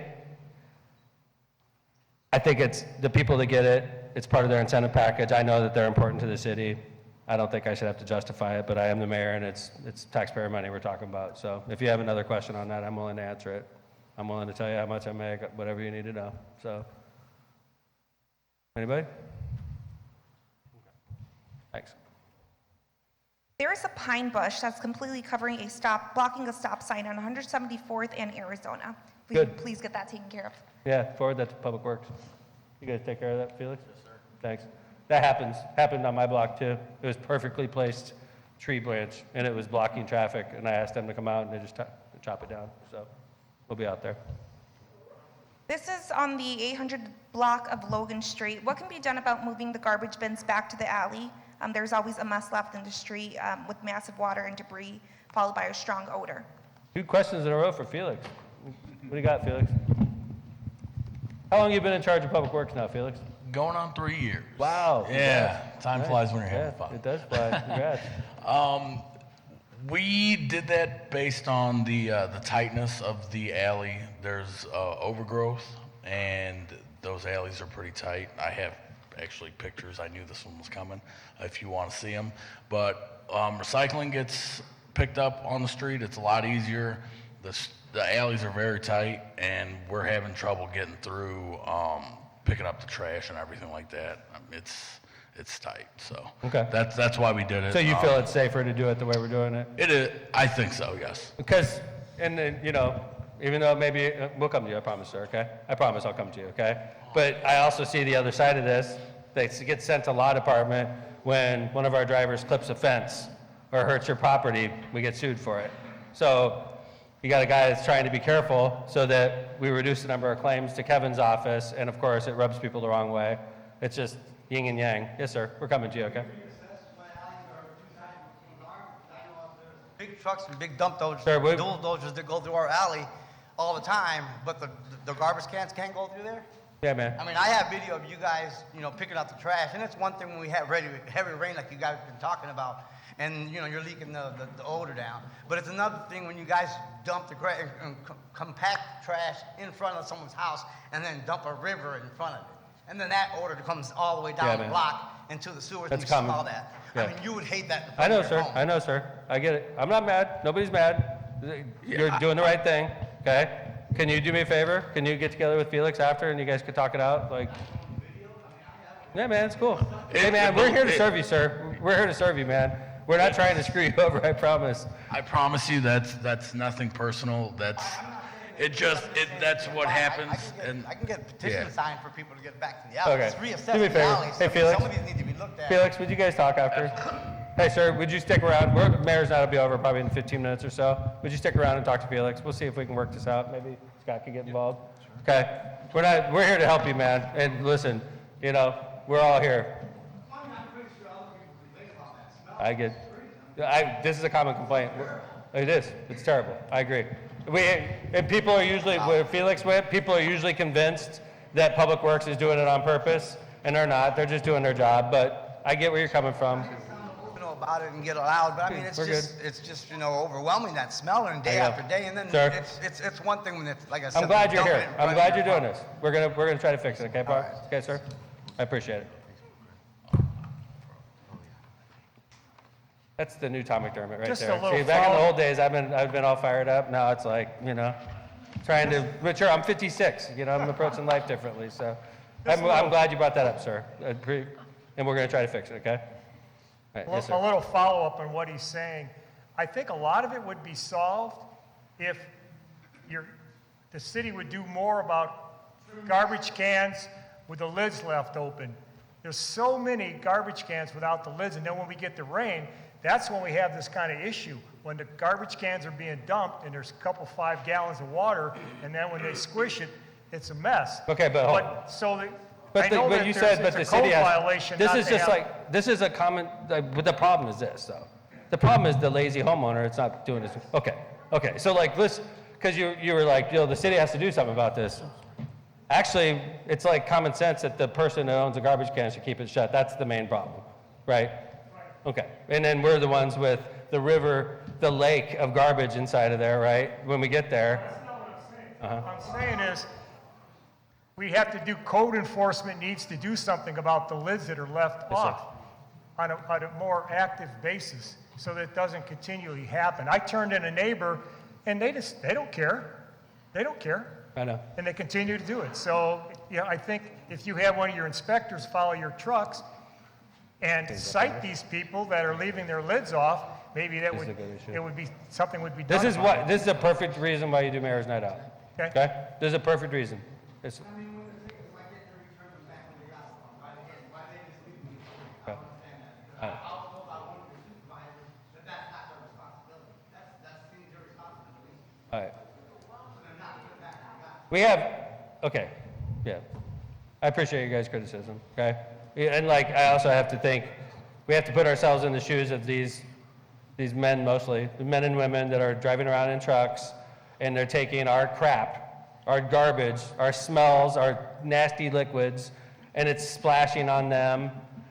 it's the people that get it. It's part of their incentive package. I know that they're important to the city. I don't think I should have to justify it, but I am the mayor, and it's taxpayer money we're talking about. So if you have another question on that, I'm willing to answer it. I'm willing to tell you how much I make, whatever you need to know. So, anybody? Thanks. There is a pine bush that's completely blocking a stop sign on 174th and Arizona. If we could please get that taken care of. Yeah, forward that to Public Works. You guys take care of that, Felix? Yes, sir. Thanks. That happened on my block too. It was perfectly placed tree branch, and it was blocking traffic, and I asked them to come out, and they just chop it down. So we'll be out there. This is on the 800 block of Logan Street. What can be done about moving the garbage bins back to the alley? There's always a mess left in the street with massive water and debris, followed by a strong odor. 2 questions in a row for Felix. What do you got, Felix? How long have you been in charge of Public Works now, Felix? Going on 3 years. Wow. Yeah, time Nice. flies when you're Yeah, having fun. it does fly. Congrats. We did that based on the tightness of the alley. There's overgrowth, and those alleys are pretty tight. I have actually pictures. I knew this one was coming if you want to see them. But recycling gets picked up on the street. It's a lot easier. The alleys are very tight, and we're having trouble getting through, picking up the trash and everything like that. It's tight. So Okay. that's why we did it. So you feel it's safer to do it the way we're doing it? It is. I think so. Yes. Because, and then, even though maybe, we'll come to you, I promise, sir, okay? I promise I'll come to you, okay? But I also see the other side of this. They get sent to law department when one of our drivers clips a fence or hurts your property, we get sued for it. So you got a guy that's trying to be careful so that we reduce the number of claims to Kevin's office, and of course, it rubs people the wrong way. It's just yin and yang. Yes, sir, we're coming to you, okay? Big trucks and big dump dozers, Sir, dual dozers that go through our alley all the time, but the garbage cans can't go through there? Yeah, man. I mean, I have video of you guys, picking up the trash, and it's one thing when we have heavy rain like you guys have been talking about, and, you're leaking the odor down. But it's another thing when you guys dump the and compact trash in front of someone's house and then dump a river in front of it. And then that odor comes all the way down Yeah, the man. block into the sewers, That's and you common. smell that. Yeah. I mean, you would hate that. I know, in your sir. home. I know, sir. I get it. I'm not mad. Nobody's mad. You're doing the right thing, okay? Can you do me a favor? Can you get together with Felix after and you guys could talk it out? Yeah, man, it's cool. Hey, man, we're here to serve you, sir. We're here to serve you, man. We're not trying to screw you over, I promise. I promise you that's nothing personal. That's what happens. I can get a petition Yeah. signed for people to get back to the alley. Okay. It's reassessing Do me a the favor. alley. Hey, Felix. Some of these need to be looked at. Felix, would you guys talk after? Hey, sir, would you stick around? Mayor's not will be over probably in 15 minutes or so. Would you stick around and talk to Felix? We'll see if we can work this out. Maybe Scott could get involved. Okay. We're here to help you, man. And listen, we're all here. This is a common complaint. It is. It's terrible. I agree. And people are usually, where Felix went, people are usually convinced that Public Works is doing it on purpose, and they're not. They're just doing their job, but I get where you're coming from. Know about it and get it loud, but I mean, We're it's just, you know, overwhelming, that smell and day I know. after day, and then Sir? it's one thing when it's, like I said. I'm glad when you're dump here. it in I'm front of glad your you're doing house. this. We're gonna try to fix it, okay, Bob? Okay, sir? I appreciate it. That's the new Tom McDermott right Just a there. little See, back in the follow- old days, I've been all fired up. Now it's like, you know, trying to mature. I'm 56, you know, I'm approaching life differently, so. I'm glad you brought that up, sir. And we're gonna try to fix it, okay? All right, yes, A sir. little follow-up on what he's saying. I think a lot of it would be solved if the city would do more about garbage cans with the lids left open. There's so many garbage cans without the lids, and then when we get the rain, that's when we have this kind of issue. When the garbage cans are being dumped and there's a couple 5 gallons of water, and then when they squish it, it's a mess. Okay, but hold on. I know that you said, but the it's a city code has, violation this not is to just have- like, this is a common, but the problem is this, though. The problem is the lazy homeowner, it's not doing this. Okay, so like this, because you were like, you know, the city has to do something about this. Actually, it's like common sense that the person who owns a garbage can should keep it shut. That's the main problem, right? Okay, and then we're the ones with the river, the lake of garbage inside of there, right? When we get there. What I'm saying is, we have to do, code enforcement needs to do something about the lids that are left Yes, sir. off on a more active basis so that it doesn't continually happen. I turned in a neighbor and they don't care. They don't care. I know. And they continue to do it. So, you know, I think if you have one of your inspectors follow your trucks and cite these people that are leaving their lids off, maybe that This is would, a good issue. it would be, something would be done. This is about what, this is a perfect reason why you do Mayor's Night Out. Okay. This is a perfect reason. It's- Okay. I know. All right. We have, okay, yeah. I appreciate you guys' criticism, okay? Yeah, and like, I also have to think, we have to put ourselves in the shoes of these men mostly, the men and women that are driving around in trucks, and they're taking our crap, our garbage, our smells, our nasty liquids, and it's splashing on them,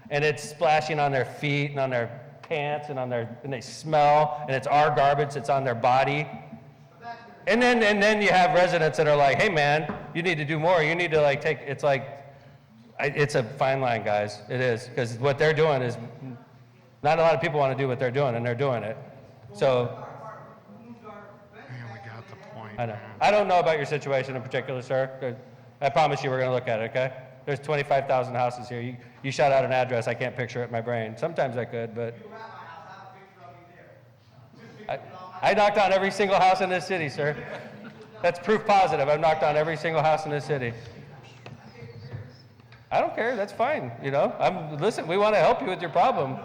and it's splashing on their feet and on their pants and and they smell, and it's our garbage that's on their body. And then you have residents that are like, hey man, you need to do more. You need to like take, it's a fine line, guys. It is, because what they're doing is, not a lot of people want to do what they're doing, and they're doing it. So, I know. I don't know about your situation in particular, sir. I promise you we're going to look at it, okay? There's 25,000 houses here. You shout out an address, I can't picture it in my brain. Sometimes I could, but. I knocked on every single house in this city, sir. That's proof positive. I've knocked on every single house in this city. I don't care. That's fine. You know, listen, we want to help you with your problem.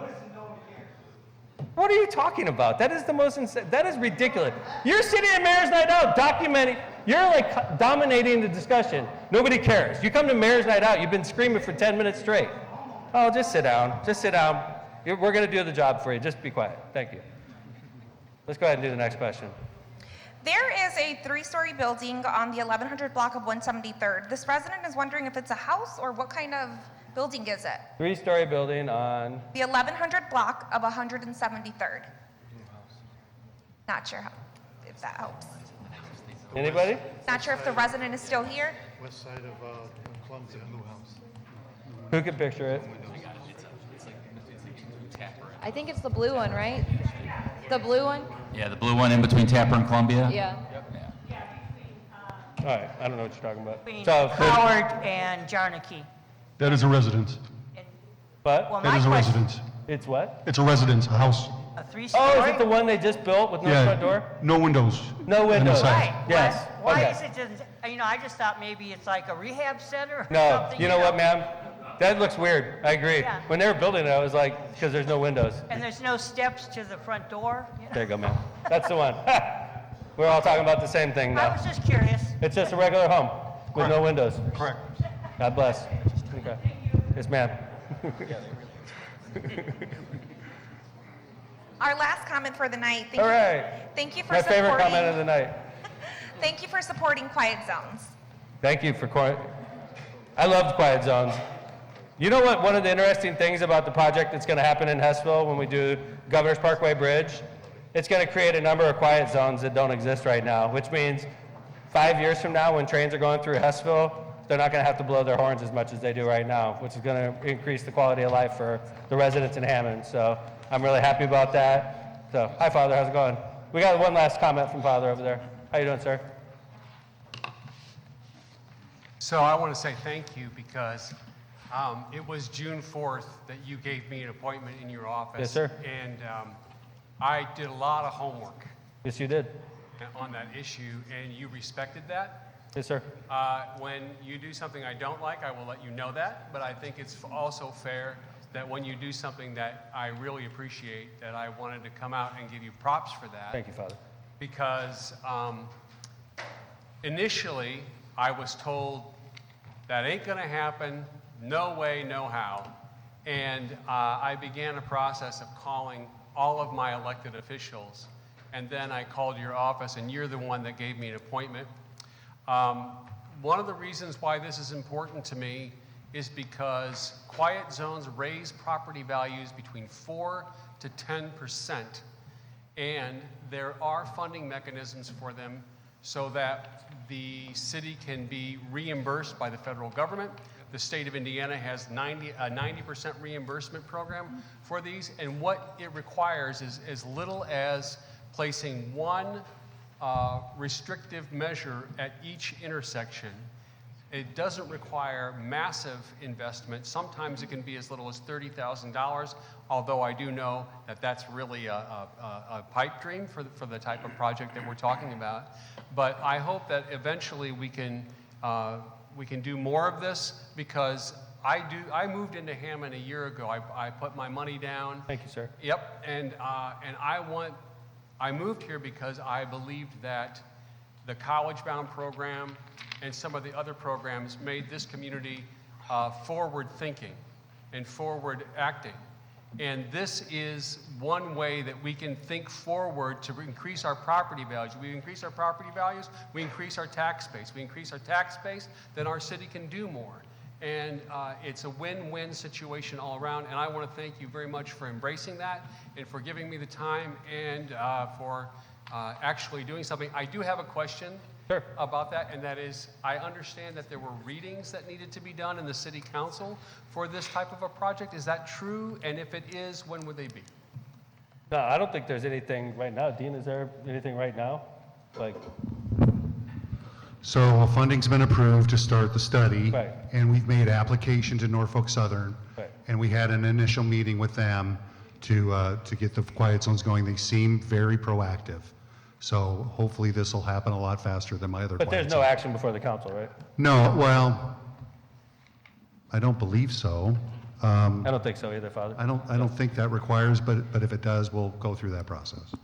What are you talking about? That is the most that is ridiculous. You're sitting at Mayor's Night Out documenting, you're like dominating the discussion. Nobody cares. You come to Mayor's Night Out, you've been screaming for 10 minutes straight. Oh, just sit down. Just sit down. We're going to do the job for you. Just be quiet. Thank you. Let's go ahead and do the next question. There is a 3-story building on the 1100 block of 173rd. This resident is wondering if it's a house or what kind of building is it? 3-story building on, The 1100 block of 173rd. Not sure if that helps. anybody? Not sure if the resident is still here. West side of Columbia. Who can picture it? I think it's the blue one, right? The blue one? Yeah, the blue one in between Tapper and Columbia? Yeah. All right, I don't know what you're talking about. Between So, Howard and Jarnaki. That is a residence. What? Well, That my is a question- residence. It's what? It's a residence, a house. A 3-story? Oh, is it the one they just built with no Yeah, front door? no windows. No on the windows. side. Right. Yes. Why Okay. is it just, I just thought maybe it's like a rehab center or No, something. you know what, ma'am? That looks weird. I agree. Yeah. When they were building it, I was like, because there's no windows. And there's no steps to the front door? There you go, ma'am. That's the one. We're all talking about the same thing I now. was just curious. It's just a regular home with no windows. Correct. God bless. Okay. Yes, ma'am. Our last comment for the night. All right. Thank you for My supporting. favorite comment of the night. Thank you for supporting Quiet Zones. Thank you for I love quiet zones. You know what, one of the interesting things about the project that's going to happen in Hessville when we do Governor's Parkway Bridge, it's going to create a number of quiet zones that don't exist right now, which means 5 years from now when trains are going through Hessville, they're not going to have to blow their horns as much as they do right now, which is going to increase the quality of life for the residents in Hammond. So I'm really happy about that. So, hi, Father, how's it going? We got one last comment from Father over there. How you doing, sir? So I want to say thank you because it was June 4th that you gave me an appointment in your office. Yes, sir. And I did a lot of homework Yes, you did. on that issue, and you respected that. Yes, sir. When you do something I don't like, I will let you know that, but I think it's also fair that when you do something that I really appreciate, that I wanted to come out and give you props for that. Thank you, Father. Because initially, I was told that ain't gonna happen, no way, no how. And I began a process of calling all of my elected officials. And then I called your office, and you're the one that gave me an appointment. One of the reasons why this is important to me is because quiet zones raise property values between 4 to 10%. And there are funding mechanisms for them so that the city can be reimbursed by the federal government. The state of Indiana has a 90% reimbursement program for these, and what it requires is as little as placing one restrictive measure at each intersection. It doesn't require massive investment. Sometimes it can be as little as $30,000, although I do know that that's really a pipe dream for the type of project that we're talking about. But I hope that eventually we can do more of this, because I moved into Hammond a year ago. I put my money down. Thank you, sir. Yep, and I moved here because I believed that the college-bound program and some of the other programs made this community forward-thinking and forward-acting. And this is one way that we can think forward to increase our property values. We increase our property values, we increase our tax base. We increase our tax base, then our city can do more. And it's a win-win situation all around. And I want to thank you very much for embracing that and for giving me the time and for actually doing something. I do have a question about that, and that is, I understand that there were readings that needed to be done in the city council for this type of a project. Is that true? And if it is, when would they be? No, I don't think there's anything right now. Dean, is there anything right now? So funding's been approved to start the study. Right. And we've made application to Norfolk Southern. Right. And we had an initial meeting with them to get the quiet zones going. They seem very proactive. So hopefully this will happen a lot faster than my other But quiet there's no zones. action before the council, right? No, well, I don't believe so. I don't think so either, Father. I don't think that requires, but if it does, we'll go through that process.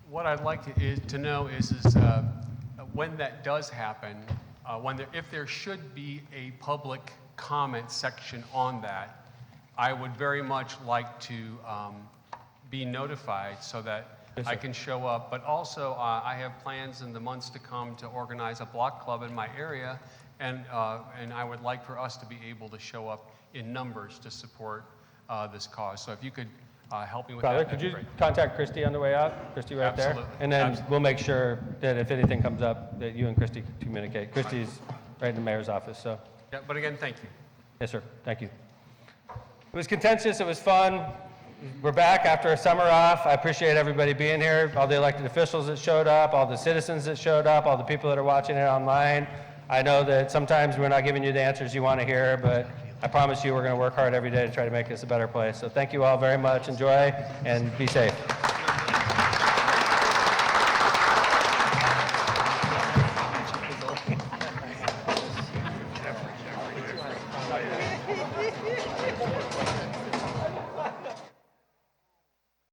What I'd like to know is when that does happen, if there should be a public comment section on that, I would very much like to be notified so that I can show up. But also, I have plans in the months to come to organize a block club in my area, and I would like for us to be able to show up in numbers to support this cause. So if you could help me with Father, that, could that'd be you great. contact Christy on the way out? Christy right there? Absolutely. And then Absolutely. we'll make sure that if anything comes up, that you and Christy communicate. Christy's right in the mayor's office, so. Yeah, but again, thank you. Yes, sir. Thank you. It was contentious. It was fun. We're back after a summer off. I appreciate everybody being here, all the elected officials that showed up, all the citizens that showed up, all the people that are watching it online. I know that sometimes we're not giving you the answers you want to hear, but I promise you we're going to work hard every day to try to make this a better place. So thank you all very much. Enjoy and be safe.